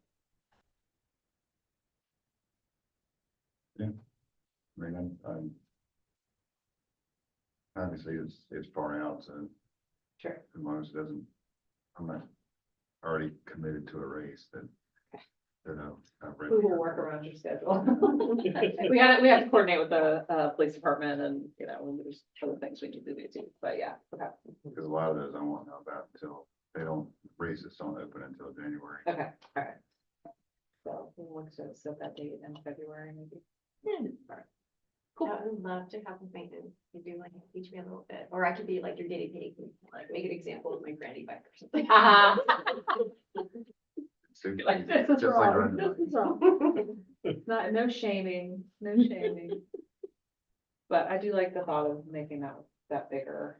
I mean, obviously it's far out, so Sure. as long as it doesn't, I'm not already committed to a race that, I've read. We will work around your schedule. We have to coordinate with the police department and, there's other things we need to do too, but yeah, okay, Because a lot of those I won't know about until races don't open until January. okay, all right. So we'll look to set that date in February maybe. I would love to have them maintenance. You do like teach me a little bit, or I could be like your guinea pig, and, like make an example of my granny bike or something. Super Like, easy, this is just like wrong, riding a this bike. is wrong. Not, no shaming, no shaming. But I do like the thought of making that bigger.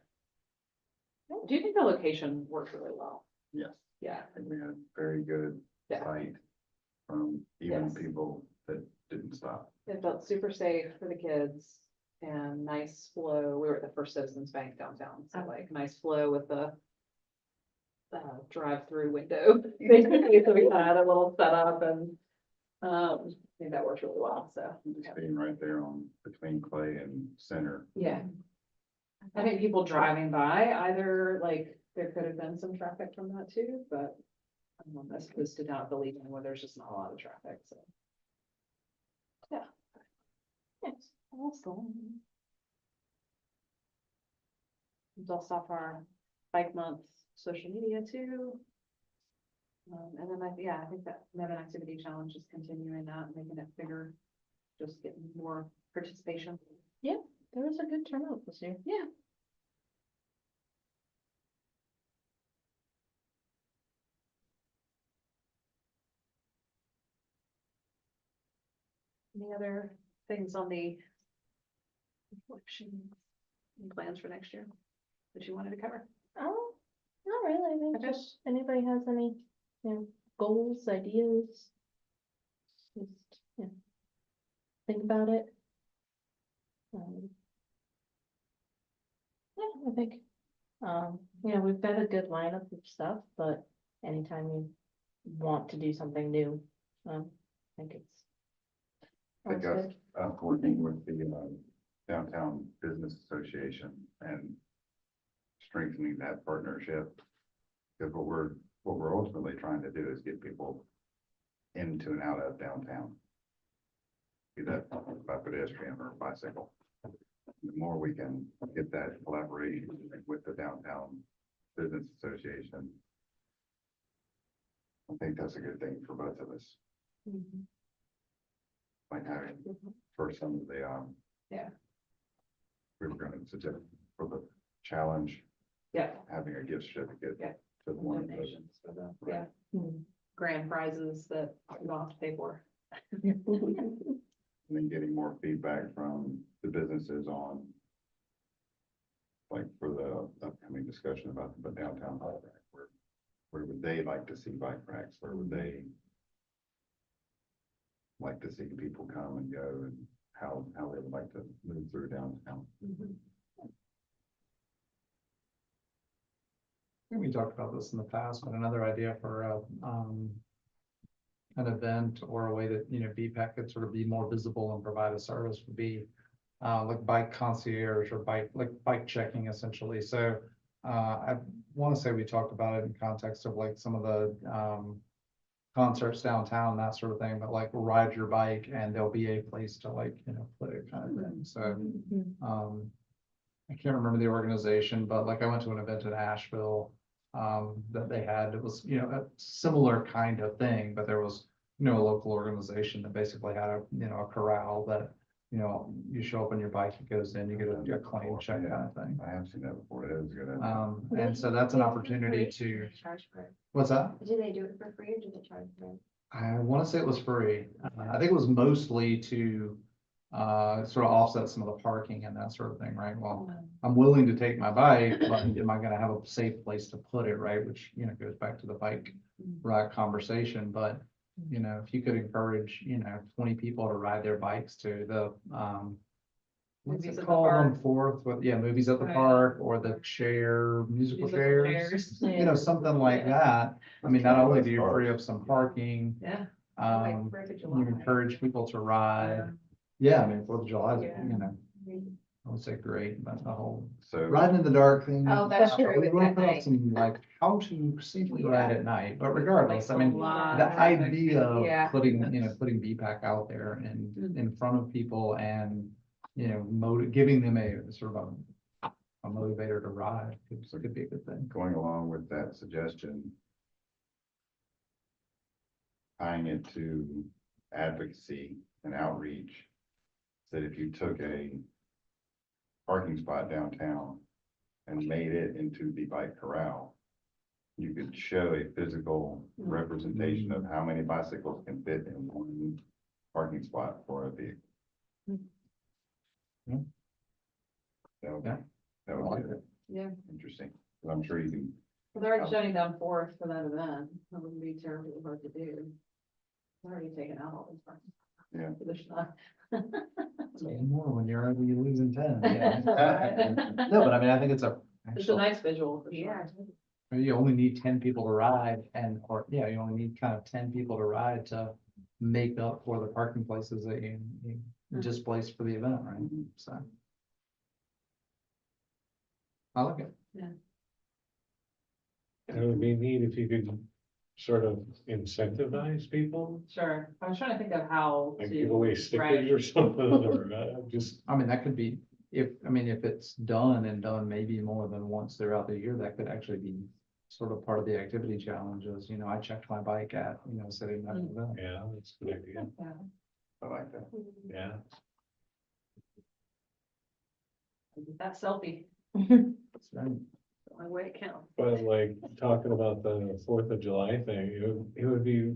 Do you think the location works really well? Yes, Yeah, and we had very good Yeah. sight from even Yes. people that didn't stop. it felt super safe for the kids and nice flow. We were at the First Citizens Bank downtown, so like nice flow with the drive-through window. Basically, so we had a little setup and, I think that worked really well, so. Just being right there on between Clay and Center. Yeah. I think people driving by either, like, there could have been some traffic from that too, but as opposed to down at the Legion where there's just not a lot of traffic, so. Yeah. Yes, awesome. Dust off our bike month social media too. And then I think that Meta Activity Challenge is continuing that, making it bigger, just getting more participation. There was a good turnout this year. Yeah. Any other things on the reflection, any plans for next year that you wanted to cover? Oh, not really. I think Okay. just anybody has any, goals, ideas? Just, think about it. Yeah, I think, we've got a good lineup of stuff, but anytime you want to do something new, I think it's. I think always us, good. working with the Downtown Business Association and strengthening that partnership. Because what we're ultimately trying to do is get people into and out of downtown. Be that by pedestrian or bicycle. The more we can get that collaboration with the Downtown Business Association, I think that's a good thing for both of us. Mhm. Like having, for some of the, Yeah. we were gonna suggest for the challenge, Yeah. having a gift certificate. Yeah. To one of the, Donations for the, Right. yeah, Hmm. grand prizes that you don't have to pay for. and then getting more feedback from the businesses on, like, for the upcoming discussion about the downtown bike rack, where would they like to see bike racks? Where would they like to see people come and go, and how they would like to move through downtown? I think we talked about this in the past, but another idea for an event or a way that, BPAC could sort of be more visible and provide a service would be like bike concierge or bike checking essentially. So I want to say we talked about it in context of like some of the concerts downtown, that sort of thing, but like ride your bike and there'll be a place to like, put it kind of thing. So I can't remember the organization, but like I went to an event in Asheville that they had, it was, a similar kind of thing, but there was, a local organization that basically had a corral that, you show up on your bike, it goes in, you get a claim check kind of thing. I have seen that before. It is good. And so that's an opportunity to, Charge for it. what's that? Do they do it for free or do they charge for it? I want to say it was free. I think it was mostly to sort of offset some of the parking and that sort of thing, right? Well, I'm willing to take my bike, but am I gonna have a safe place to put it, right? Which, goes back to the bike rack conversation, but if you could encourage, 20 people to ride their bikes to the what's Movies it at the called on park. Fourth, movies at the Oh, yeah. park or the musical Musical chairs, chairs. something like that. I mean, not only do you free up some parking, Yeah. you encourage people to ride. Yeah. Yeah, I mean, Fourth of July, Yeah. I would say great, but the whole So, riding in the dark thing. Oh, that's true, We it's will at put up night. some like how to safely ride Yeah. at night, but regardless, I mean, Like the a lot. idea of Yeah. putting, putting BPAC out there and in front of people and, giving them a sort of a motivator to ride could be a good thing. going along with that suggestion, tying it to advocacy and outreach, that if you took a parking spot downtown and made it into the bike corral, you could show a physical representation of how many bicycles can fit in one parking spot for a vehicle. Yeah. That would, Yeah. that I would like be it. Yeah. interesting, 'cause I'm sure you can, Well, they're already shutting down Forest for that event. That wouldn't be terribly hard to do. They're already taken out all these parts. Yeah. There's not. One more when you're already losing 10. Yeah. Right. No, but I mean, I think it's a. It's a nice visual for Yeah. sure. You only need 10 people to ride or, yeah, you only need kind of 10 people to ride to make up for the parking places that you displaced for the event, right? So. I like it. It would be neat if you could sort of incentivize people, Sure. I was trying to think of how like to. give away stickers or something, or just, I mean, that could be, if it's done and done maybe more than once throughout the year, that could actually be sort of part of the activity challenges, I checked my bike at, sitting at an event. yeah, that's a good idea, Yeah. I like that. yeah. That selfie, That's right. the only way it counts. But like, talking about the 4th of July thing, it would be,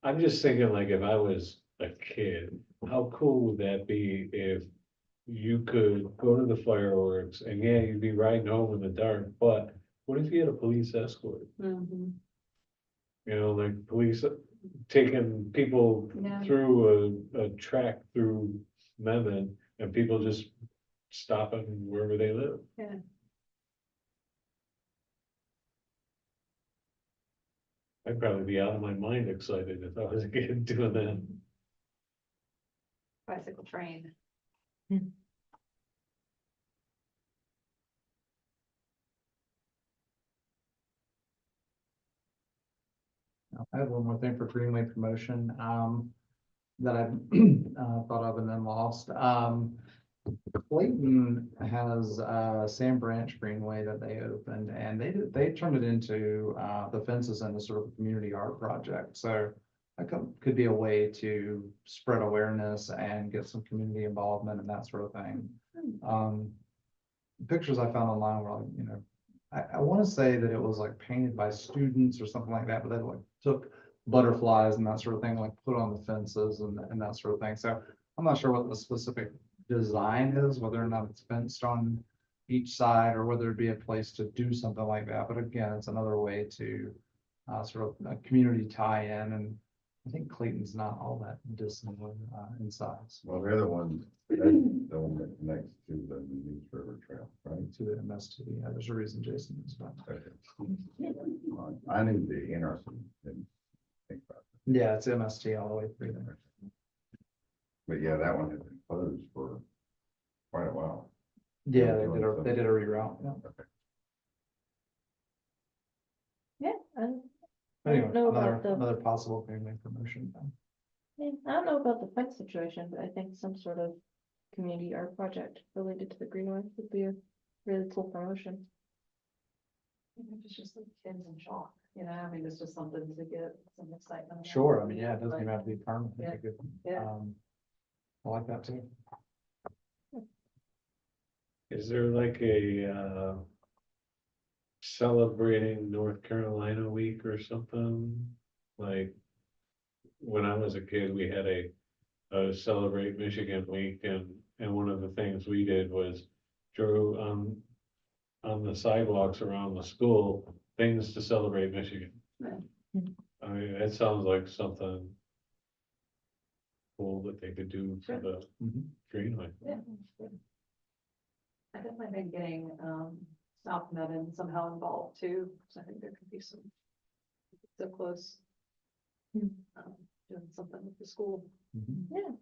I'm just thinking like, if I was a kid, how cool would that be if you could go to the fireworks and yeah, you'd be riding home in the dark, but what if you had a police escort? Mhm. Like police taking people Yeah. through a track through Mendon and people just stopping wherever they live. Yeah. I'd probably be out of my mind excited if I was a kid doing that. Bicycle train. I have one more thing for Greenway promotion, that I thought of and then lost. Clayton has Sam Branch Greenway that they opened, and they turned it into the fences into sort of a community art project. So that could be a way to spread awareness and get some community involvement and that sort of thing. Pictures I found online were like, I want to say that it was like painted by students or something like that, but they like took butterflies and that sort of thing, like put on the fences and that sort of thing. So I'm not sure what the specific design is, whether or not it's fenced on each side or whether it'd be a place to do something like that. But again, it's another way to sort of a community tie-in, and I think Clayton's not all that dissimilar in size Well, they're the one, that's the one that connects to the News River Trail, right? to the MST. Yeah, there's a reason Jason is, but Okay. I knew the interesting, didn't think about it. yeah, it's MST all the way through there. But yeah, that one had been closed for quite a while. Yeah, they did a reroute. Yeah. Yeah, I I Anyway, don't know about another possible Greenway promotion. I don't know about the fence situation, but I think some sort of community art project related to the Greenway would be a really cool promotion. Even if it's just like kids in shock, it's just something to get some excitement. Sure, I mean, yeah, it doesn't even have to be permanent. Yeah, It could, yeah. I like that too. Is there like a, celebrating North Carolina week or something? Like, when I was a kid, we had a Celebrate Michigan week, and one of the things we did was drew on the sidewalks around the school, things to celebrate Michigan. Yeah. I mean, that sounds like something cool that they could do for the Mhm. Greenway. Yeah. I definitely think getting, South Mendon somehow involved too, because I think there could be some, so close. Doing something with the school. Mhm. Yeah.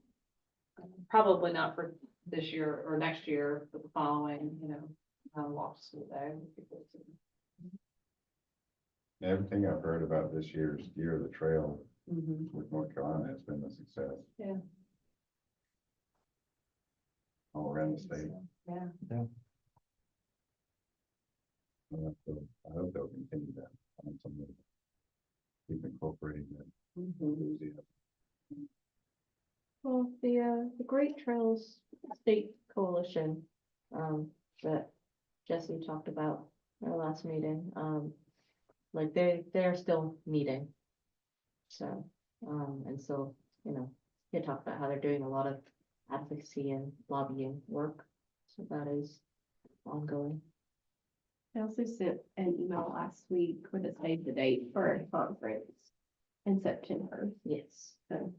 Probably not for this year or next year, but the following, walk to school day. Would be good too. Everything I've heard about this year's Year of the Trail Mhm. with North Carolina has been a success. Yeah. All around the state. So, yeah. I hope they'll continue that. Find some way to keep incorporating that Mhm. enthusiasm. Well, the Great Trails State Coalition, that Jesse talked about at our last meeting, like they're still meeting. So, and so, you know, they talk about how they're doing a lot of advocacy and lobbying work. So that is ongoing. I also sent an email last week with a save the date for a conference in September, Yes. so.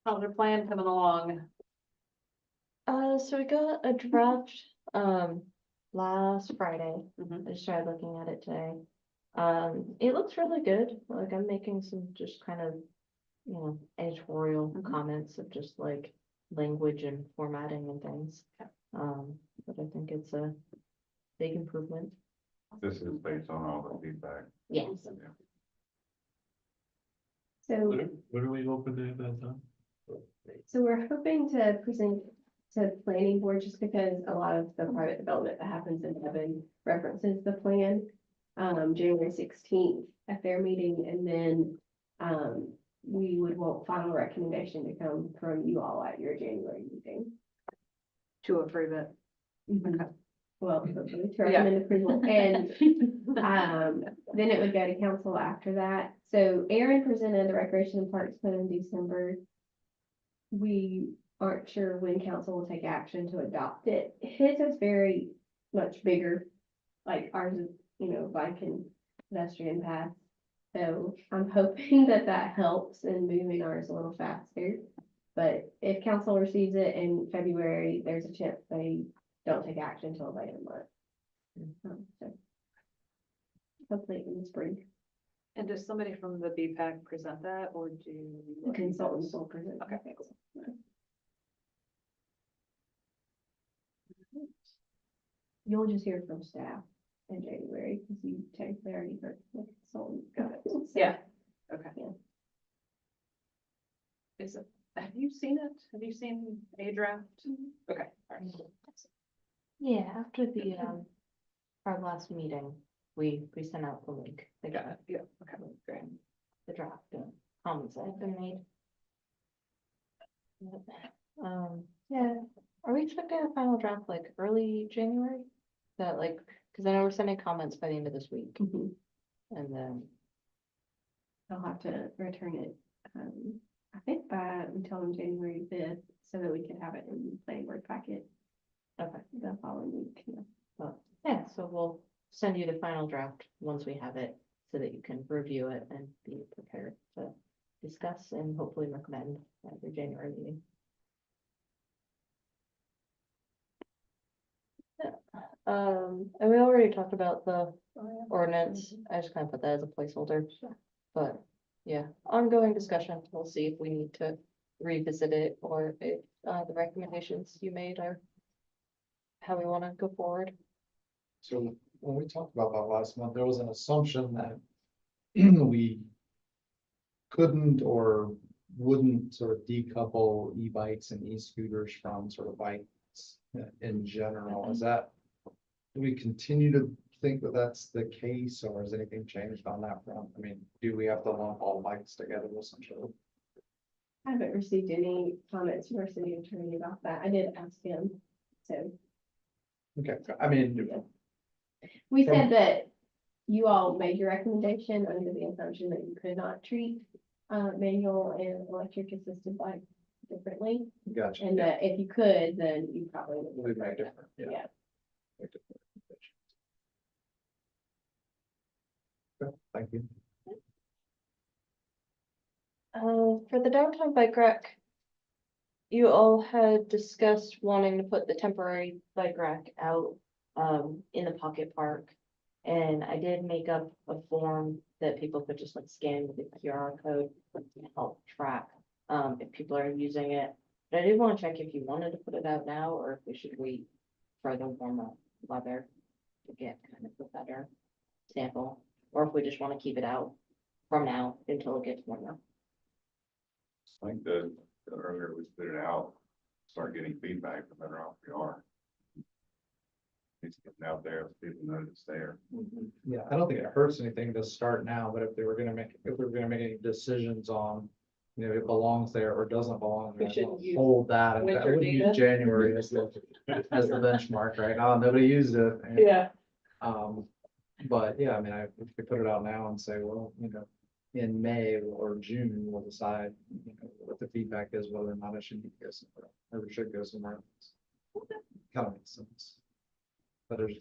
How's your plan coming along? So we got a draft, last Friday. Mhm. I just started looking at it today. It looks really good. Like I'm making some just kind of, you know, editorial Mhm. comments of just like language and formatting and things. But I think it's a big improvement. This is based on all the feedback. Yes. So, When are we open to that time? so we're hoping to present to planning board just because a lot of the private development that happens in Devon references the plan. January 16th at their meeting, and then, we would want final recommendation to come from you all at your January meeting. To approve it. Okay. Well, hopefully to recommend approval, and then it would go to council after that. So Aaron presented the Recreation and Parks plan in December. We aren't sure when council will take action to adopt it. His is very much bigger, like ours is, you know, bike and pedestrian path. So I'm hoping that that helps in moving ours a little faster. But if council receives it in February, there's a chance they don't take action until later in the month. So hopefully in the spring. And does somebody from the BPAC present that, or do? The consultants will present. Okay. You'll just hear from staff in January, because you technically already heard from the consultant. Got it. So, Yeah, okay. Yeah. Is it, have you seen it? Have you seen a draft? Okay, all right. Yeah, after the, our last meeting, we sent out the link. They Got got it, yeah, okay, great. the draft, comments that have been made. Yep. Yeah, are we expecting a final draft like early January? That like, cause I know we're sending comments by the end of this week, Mhm. and then, I'll have to return it, I think until January 5th, so that we can have it in the planning board packet okay, the following week. Yeah. well, yeah, so we'll send you the final draft once we have it, so that you can review it and be prepared to discuss and hopefully recommend at your January meeting. And we already talked about the ordinance, I just kind of put that as a placeholder. But, yeah, ongoing discussion, we'll see if we need to revisit it, or if, the recommendations you made are how we wanna go forward. So when we talked about that last month, there was an assumption that we couldn't or wouldn't sort of decouple e-bikes and e-scooters from sort of bikes in general. Is that, do we continue to think that that's the case, or has anything changed on that front? I mean, do we have to lump all bikes together essentially? I haven't received any comments from our city attorney about that. I did ask him, so. Okay, I mean, We From- said that you all made your recommendation under the assumption that you could not treat manual and electric assisted bikes differently. gotcha. And Yeah, that if you could, then you probably would. we make different, yeah. Yeah. Make different recommendations. Okay, thank you. For the downtown bike rack, you all had discussed wanting to put the temporary bike rack out, in the pocket park. And I did make up a form that people could just like scan with the QR code to help track, if people are using it. But I did want to check if you wanted to put it out now, or if we should wait for the warmer weather to get kind of a better sample, or if we just want to keep it out from now until it gets warmer. I think the earlier we put it out, start getting feedback, the better off we are. It's getting out there, people know it's there. Yeah, I don't think it hurts anything to start now, but if we were gonna make any decisions on, you know, it belongs there or doesn't belong We there, shouldn't we'll use hold that, and that winter would use data. January as the benchmark, right? Oh, nobody used it. and, Yeah. But yeah, I mean, if we put it out now and say, well, you know, in May or June, we'll decide, you know, what the feedback is, whether or not it should go somewhere, or it should go somewhere else. Kind of makes sense. But there's,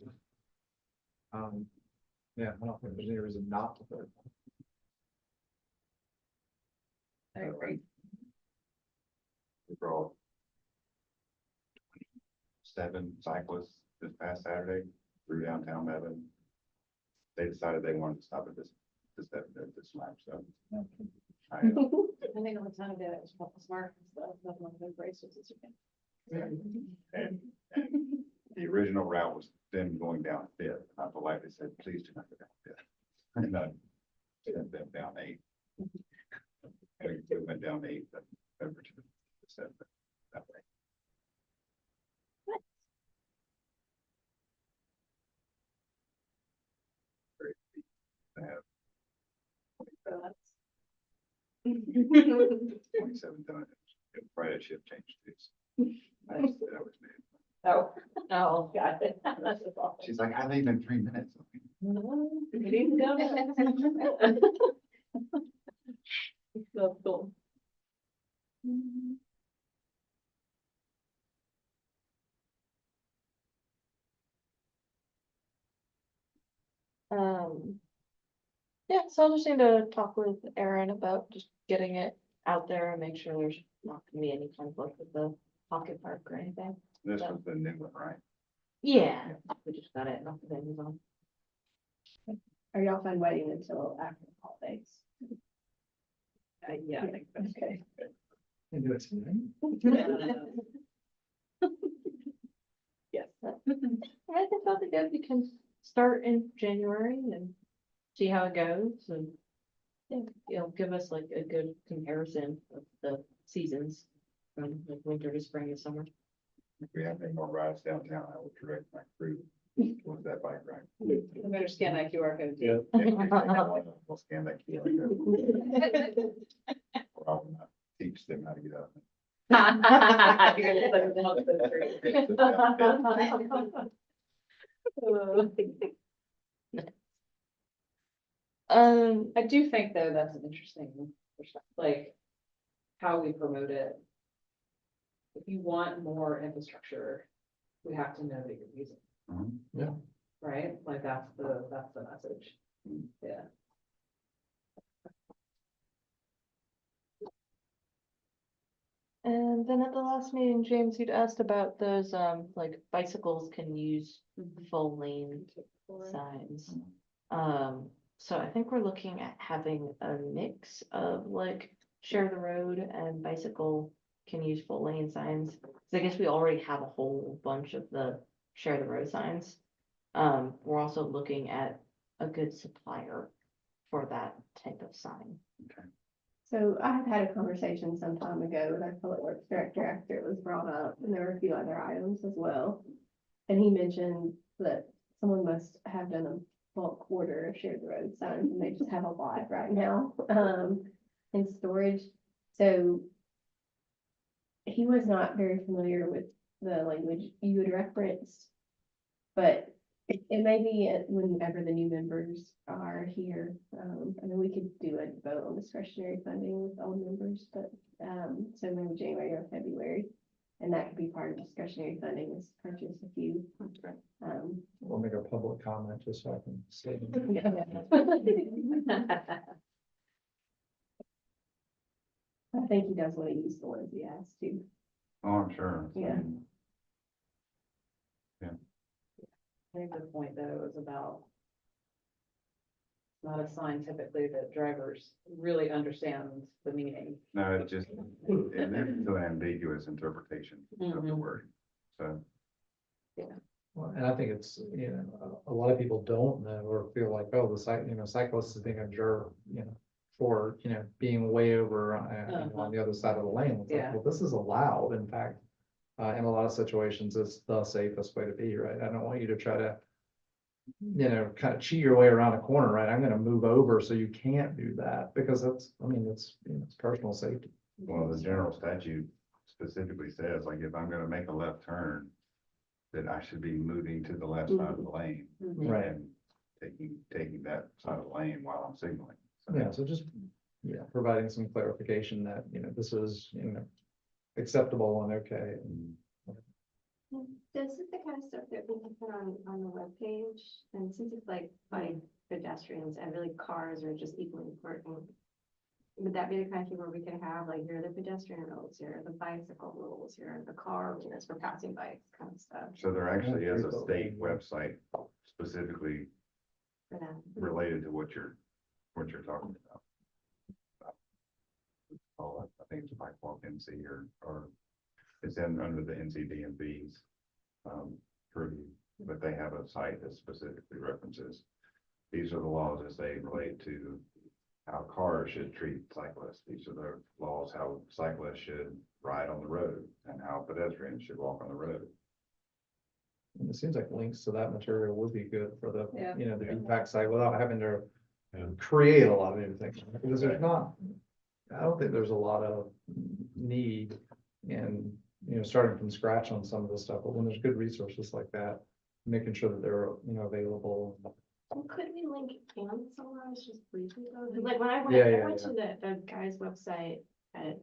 yeah, I don't think there's any reason not to put it. I agree. We brought 7 cyclists this past Saturday through downtown Mebane. They decided they wanted to stop at this lap, so. I, I think on the time of it, it was smart, stuff, nothing like good braces this weekend. and the original route was them going down Fifth. I politely said, please do not go down Fifth. And I sent them down 8. And we went down 8, but over to the 7th that way. Very deep to have So that's. 27 done. Friday shift changed this. I just said I was mad. Oh, Oh, got it. That's just awful. She's like, I leave in 3 minutes. You didn't go there. So cool. yeah, so I'll just need to talk with Erin about just getting it out there and make sure there's not gonna be any conflict with the pocket park or anything. This was the new one, right? Yeah, we just got it, nothing is on. Are y'all fine waiting until after the holidays? Yeah, I think that's Okay. Can do it tonight. Yes. I think that'll be good, we can start in January and see how it goes and. Yeah, it'll give us like a good comparison of the seasons from like winter to spring to summer. If we have any more rides downtown, I will direct my crew towards that bike ride. I better scan that QR code. Yeah. We'll scan that QR code. Or I'll not teach them how to get up. You're gonna put it out the street. I do think though, that's an interesting perspective, like how we promote it. If you want more infrastructure, we have to know that you're using, it, Mhm. right? Like that's the message. Yeah. And then at the last meeting, James, you'd asked about those, like bicycles can use full lane signs. So I think we're looking at having a mix of like share the road and bicycle can use full lane signs. 'Cause I guess we already have a whole bunch of the share the road signs. We're also looking at a good supplier for that type of sign. So I had had a conversation some time ago with our public works director after it was brought up, and there were a few other items as well. And he mentioned that someone must have done a bulk order of shared road signs, and they just have a lot right now, in storage. So he was not very familiar with the language you had referenced, but it may be whenever the new members are here. I mean, we could do a vote on discretionary funding with old members, but, so maybe January or February. And that could be part of discretionary funding is purchase a few. We'll make a public comment just so I can say. I think he does want to use the ones he has too. Oh, I'm sure. Yeah. I think the point though is about. Not a sign typically that drivers really understand the meaning. No, it just, it leads to an ambiguous interpretation of the Mhm. word. So, Well, and I think it's, you know, a lot of people don't know or feel like, oh, cyclist is being observed, you know, for, being way over on the other side of the lane. It's like, Yeah. well, this is allowed. In fact, In a lot of situations, it's the safest way to be, right? I don't want you to try to, kind of cheat your way around a corner, right? I'm gonna move over so you can't do that, because that's, I mean, it's personal safety. Well, the general statute specifically says, like, if I'm gonna make a left turn, that I should be moving to the left side of the lane. Right. And taking that side of the lane while I'm signaling. So Yeah, so just, providing some clarification that, this is, acceptable and okay. This is the kind of stuff that we can put on the webpage, and since it's like by pedestrians and really cars are just equally important. Would that be the kind of thing where we can have, like, here are the pedestrian rules, here are the bicycle rules, here are the car rules for passing bikes kind of stuff So there actually is a state website specifically for that? related to what you're talking about. Oh, I think it's Bike Walk NC or it's under the NCDMV's purview, but they have a site that specifically references. These are the laws as they relate to how cars should treat cyclists. These are the laws how cyclists should ride on the road and how pedestrians should walk on the road. And it seems like links to that material would be good for the, Yeah. the BPAC site without having to Yeah. create a lot of new things. Because there's not, I don't think there's a lot of need in, starting from scratch on some of this stuff, but when there's good resources like that, making sure that they're, available. Well, could we link Cam somewhere, just briefly though? 'Cause, like, when I went, Yeah, I yeah, went to the guy's website that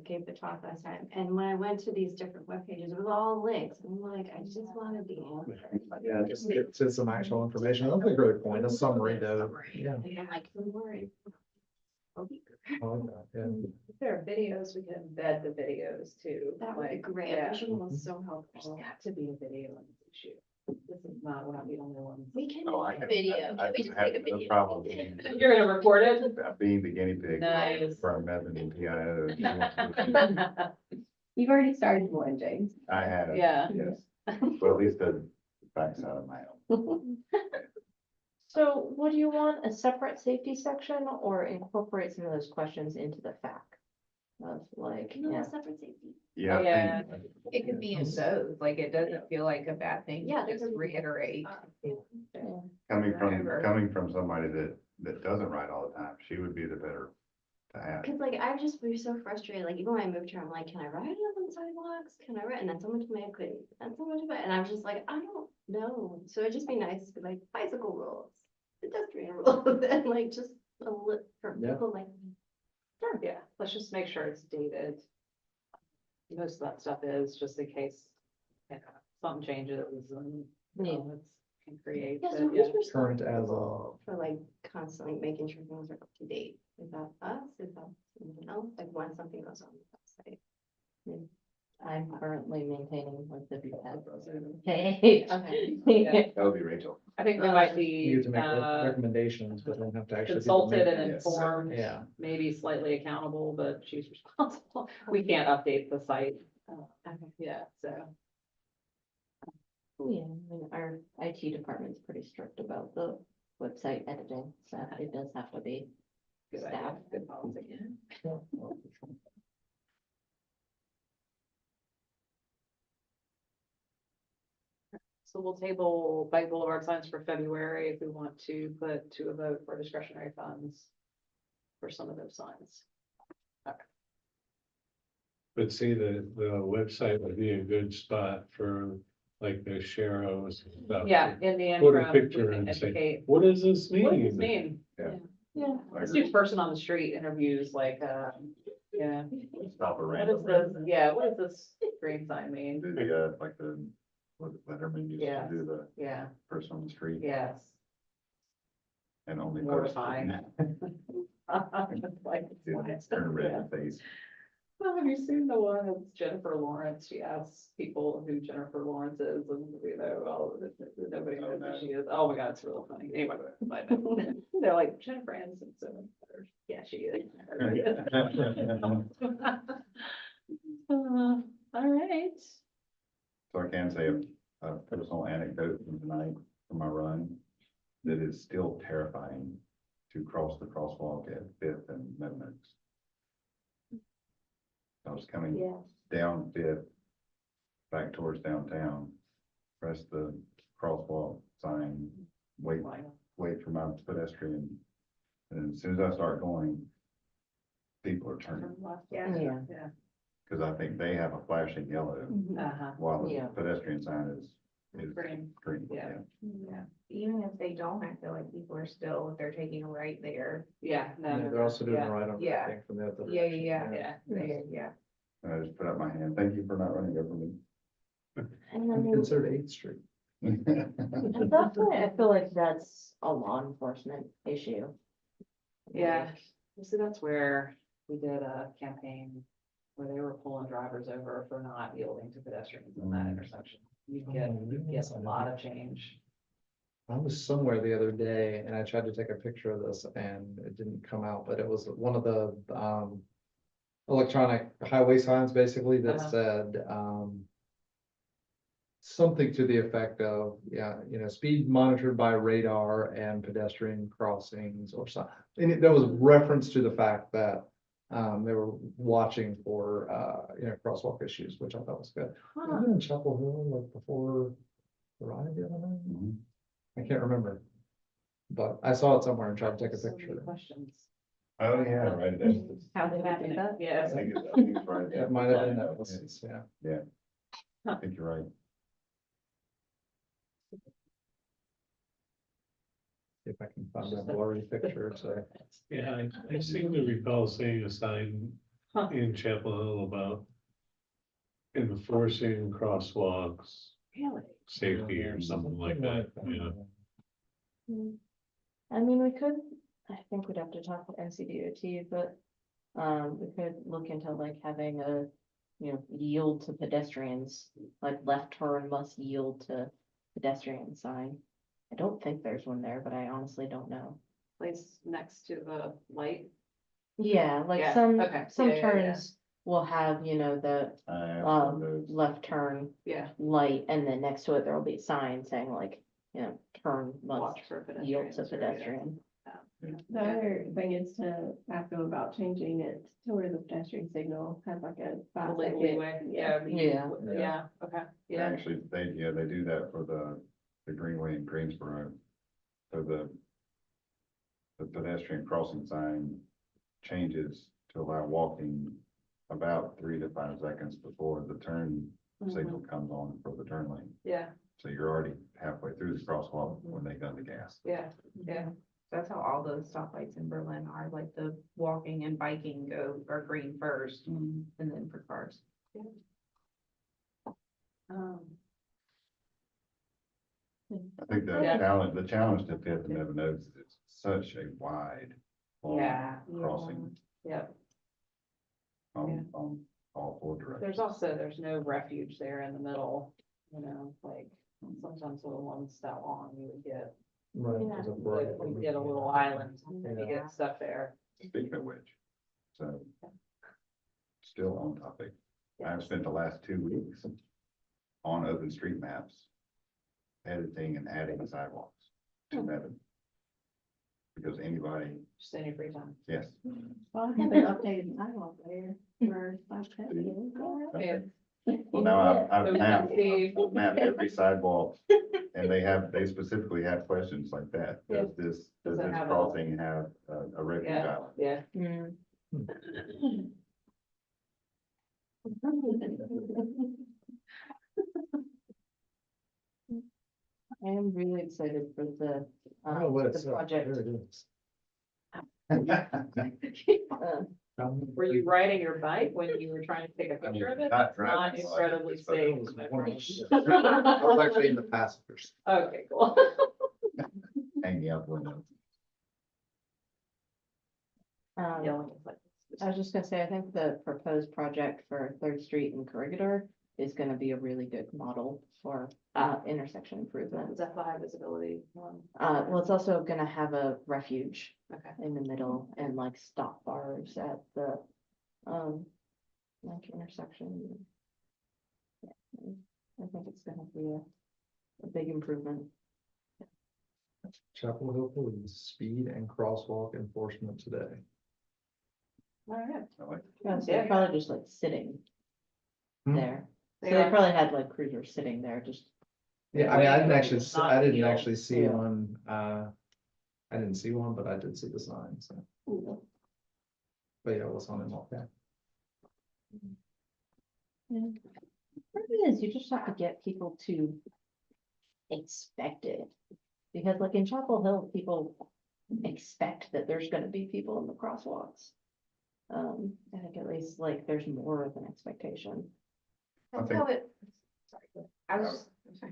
gave the talk last time, and when I went to these different web pages, it was all links, and I'm like, I just wanted the answer. Yeah, just get to some actual information. That's a great point. A summary though. Summary. Yeah. And I'm like, don't worry. I'll be good. I like that, yeah. If there are videos, we can embed the videos too. That would be like, great, yeah. visual was so There's helpful. got to be a video on this issue. This is not one of the only ones. We can Oh, I make a can- video. I We just have make a no video. problem. You're gonna record it? Being the guinea pig Nice. for a method in PIO. if you want to. You've already started one, James. I have. Yeah. Yes. Well, at least the backside of my own. So would you want a separate safety section or incorporate some of those questions into the FAQ? Of like, No, yeah, separate safety. Yeah. I Yeah. think- It could be in both, like, it doesn't feel like a bad thing. Yeah, to there's just a- reiterate. Coming from somebody that doesn't ride all the time, she would be the better to ask. Cause like, I've just been so frustrated, like, even when I moved here, I'm like, can I ride on the sidewalks? Can I ride? And then someone told me I couldn't, and someone told me, and I was just like, I don't know. So it'd just be nice to be like, bicycle rules, pedestrian rules, and like, just a look for Yeah. people like. Yeah, let's just make sure it's dated. Most of that stuff is just in case, something changes and, it's can create. Yeah, but so yeah. who's Current as responsible for like constantly making sure things are up to date? Is that us? Is that something else? Like when something goes on the website? I'm currently maintaining like the BPAC page. Okay. Yeah. That would be Rachel. I think we might You be, get to make recommendations, but don't have to actually. do the consulted and maintenance. informed, Yeah. maybe slightly accountable, but she's responsible. We can't update the site. Okay. Yeah, so. Yeah, I mean, our IT department's pretty strict about the website editing, so it does have to be. Good idea, Staff. good policy. So we'll table Bike Boulevard signs for February if we want to put to a vote for discretionary funds for some of those signs. But see, the website would be a good spot for like the Sheros and stuff. Yeah, in the Put a interim, we picture can and say, educate. what does this What does this mean? mean? Yeah. Yeah. I Let's agree. do person on the street interviews, like, yeah, Stop a what random. is this, yeah, what does this green sign mean? Do the, like the, what Letterman used Yeah. to do, the Yeah, person on the street yes. and only. post- Mortifying. Like, Do that, turn red in the face. well, have you seen the one of Jennifer Lawrence? She asks people who Jennifer Lawrence is, and all of it, nobody knows who she is. Oh my God, it's really funny. Anyway, but they're like Jennifer Aniston, so yeah, she is. All right. So I can say a personal anecdote from tonight, from my run, that is still terrifying to cross the crosswalk at Fifth and Meadow Oaks. I was coming Yeah. down Fifth back towards downtown, press the crosswalk sign, wait for my pedestrian. And as soon as I start going, people are turning, Turn left. Yeah. Yeah. Yeah. because I think they have a flashing yellow Uh-huh. while the Yeah. pedestrian sign is Green. green. Yeah. Yeah, even if they don't, I feel like people are still, if they're taking a right there. Yeah, no, no, They're no, also doing yeah. right on the Yeah. thing from the other. Yeah, direction, yeah, Yeah. Yeah. And I just put up my hand, thank you for not running over me. And I I'm mean, considered 8th Street. at that point, I feel like that's a law enforcement issue. Yeah, so that's where we did a campaign where they were pulling drivers over for not yielding to pedestrians in that intersection. You'd get a lot of change. I was somewhere the other day and I tried to take a picture of this and it didn't come out, but it was one of the, electronic highway signs basically that Uh-huh. said, something to the effect of, yeah, speed monitored by radar and pedestrian crossings or something. And there was reference to the fact that, they were watching for, crosswalk issues, which I thought was good. Was it in Chapel Hill, like before the ride the other night? Mhm. I can't remember. But I saw it somewhere and tried to take a So many picture. questions. Oh, yeah, right, that's, How did that do that? Yeah. I think it's right. It might have been, that was, yeah. I think you're right. If I can find that blurry picture, so. Yeah, I seem to recall seeing a sign Huh. in Chapel Hill about enforcing crosswalks, Really? safety or something like that, yeah. I mean, we could, I think we'd have to talk with NCDOT, but, we could look into like having a, yield to pedestrians, like left turn must yield to pedestrian sign. I don't think there's one there, but I honestly don't know. Place next to the light. Yeah, like Yeah, some, okay. some Yeah, yeah, yeah. turns will have, the, I have left turn Yeah, light, and then next to it, there will be a sign saying like, turn must watch for yield pedestrians. to or, yeah. pedestrian. The other thing is to ask them about changing it to where the pedestrian signal has like a A 5 little second. leeway, yeah. Yeah. Yeah, okay, yeah. Actually, they do that for the Greenway in Greensboro. So the pedestrian crossing sign changes to allow walking about 3 to 5 seconds before the turn signal comes on for the turn lane. Yeah, So you're already halfway through the crosswalk when they gun the gas. yeah, yeah. That's how all those stoplights in Berlin are, like the walking and biking are green first and then for cars. I think Yeah. the challenge to Fifth and Evan Oaks is it's such a wide, long Yeah. crossing Yep, on all 4 directions. there's no refuge there in the middle, like sometimes the ones that long you would get. Right. Yeah. there's a You bright- would get a little island, and you get stuff there. Speaking of which, so still on topic, I've spent the last 2 weeks on Open Street Maps, editing and adding sidewalks to Mebane. Because anybody, Just in your free time. yes. Well, I haven't updated sidewalk there for like. Yeah. Well, now I've Open mapped, sea. I've mapped every sidewalk, and they specifically have questions like that. Does Does this it have a- crossing have a refuge Yeah, island? yeah. Mm. I am really excited for the, Oh, what the it's, project. there it is. Were you riding your bike when you were trying to take a picture of it? Not That's not driving, incredibly but safe. I was actually in the passengers. Okay, cool. Hanging out the window. Yelling at cyclists. I was just gonna say, I think the proposed project for Third Street and Corregidor is gonna be a really good model for, intersection Is improvements. that the high visibility one? Well, it's also gonna have a refuge Okay. in the middle and like stop bars at the, like intersection. Yeah, I think it's gonna be a big improvement. Chapel Hill Police, speed and crosswalk enforcement today. All right. I like Yeah, so Yeah. probably just like sitting Hmm. there. So they probably had like cruisers sitting there, just, Yeah, I mean, I didn't Yeah, actually, it's I not didn't legal. actually see Yeah. one, I didn't see one, but I did see the sign, so, but yeah, it was on him all day. part of it is you just have to get people to expect it. Because like in Chapel Hill, people expect that there's gonna be people in the crosswalks. I think at least like there's more of an expectation. That's think- how it. Sorry, I was just.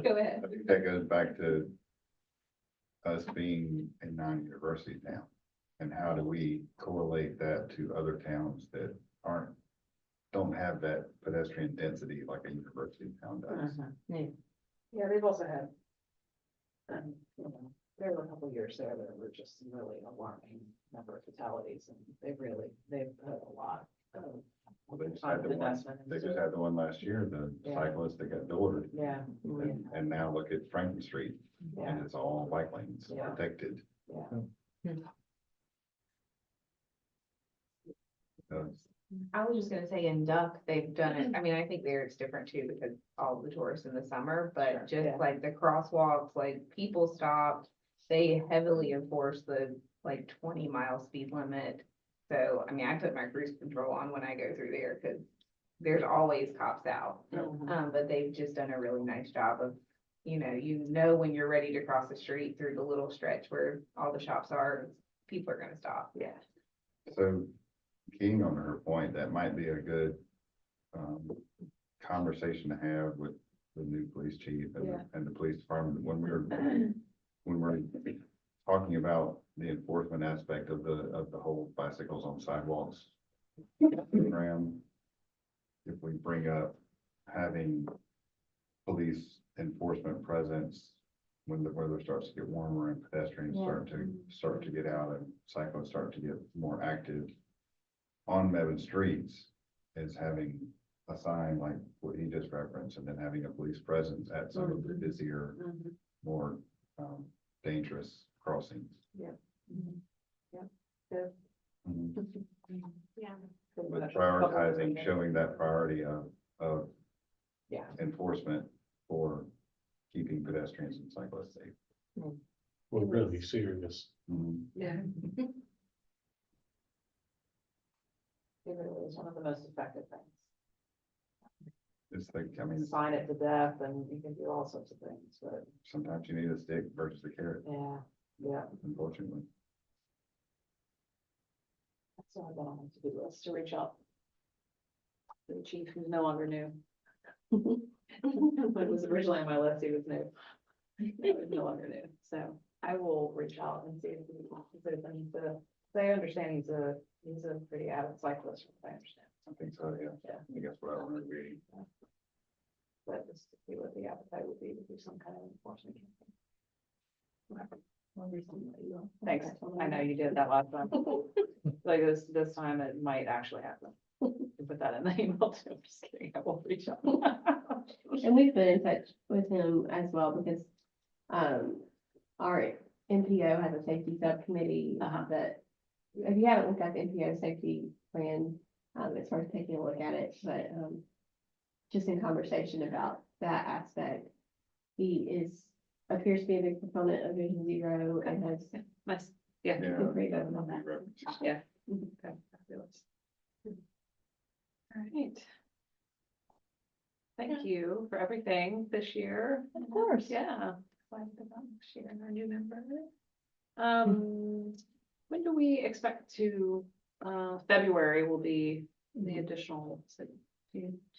Go ahead. I think that goes back to us being a non-university town. And how do we correlate that to other towns that don't have that pedestrian density like a university town does? Yeah. Yeah, they've also had. You know, there were a couple of years there that were just some really alarming number of fatalities and they've put a lot of. Well, they just had the one, they just had the one last year, the Yeah. cyclist that got doored. Yeah. And now look at Franklin Street, Yeah, and it's all bike lanes Yeah. protected. yeah. So, I was just gonna say in Duck, they've done it, I mean, I think there it's different too, because all the tourists in the summer, but Yeah. just like the crosswalks, like people stopped. They heavily enforce the like 20-mile speed limit. So, I mean, I put my cruise control on when I go through there, cause there's always cops out. But they've just done a really nice job of, you know, when you're ready to cross the street through the little stretch where all the shops are, people are gonna stop. Yeah. so keying on her point, that might be a good conversation to have with the new police chief Yeah. and the police department when we're talking about the enforcement aspect of the whole bicycles on sidewalks program. If we bring up having police enforcement presence when the weather starts to get warmer and pedestrians start to get out and cyclists start to get more active on Mebane streets, is having a sign like what he just referenced, and then having a police presence at some of the busier, more dangerous crossings. Good. Mhm. Yeah. But prioritizing, showing that priority of Yeah. enforcement for keeping pedestrians and cyclists safe. We're really serious. Mhm. Yeah. It really is one of the most effective things. It's like, I mean, Sign it to death and you can do all sorts of things, but sometimes you need a stick versus a carrot, yeah, yeah. unfortunately. That's all I've got on my to-do list, to reach out to the chief who's no longer new. When it was originally on my list, he was new. He was no longer new, so I will reach out and see if he wants to, I understand he's a pretty avid cyclist, from what I understand. I think so, yeah. Yeah. I think that's what I remember reading. But just to see what the appetite would be to do some kind of enforcement campaign. Whatever. Thanks, I know you did that last time. Like this time it might actually happen. You put that in the email too, I'm just kidding, I will reach out. And we've been in touch with him as well because, our NPO has a safety subcommittee that, if you haven't looked at the NPO safety plan, it's worth taking a look at it, but, just in conversation about that aspect, he appears to be a big proponent of Vision Zero and has Nice, yeah. Yeah. been pretty open on that. Yeah. Okay, fabulous. All right. Thank you for everything this year. Of course. Yeah. Excited about next year and our new member. When do we expect to, February will be the additional city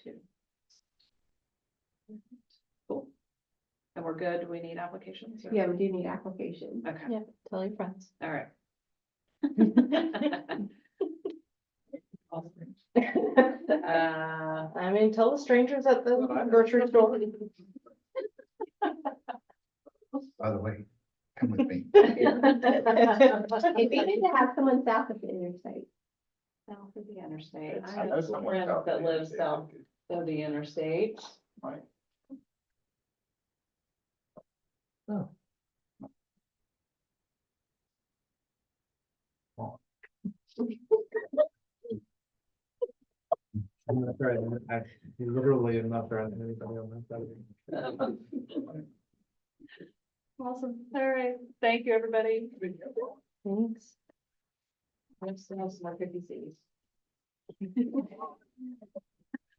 two. Cool. And we're good, do we need applications? or- Yeah, we do need applications. Okay, Yeah, tell your friends. all right. I mean, tell the strangers at the grocery store. By the way, come with me. It'd be good to have someone south of the interstate. South of the interstate. I I know have someone friends south that of the live interstate. south of the interstate. Right. I'm not threatening, I literally am not threatening anybody on that side. Awesome. All right. Thank you, everybody. Thanks. Let's have some more cookies.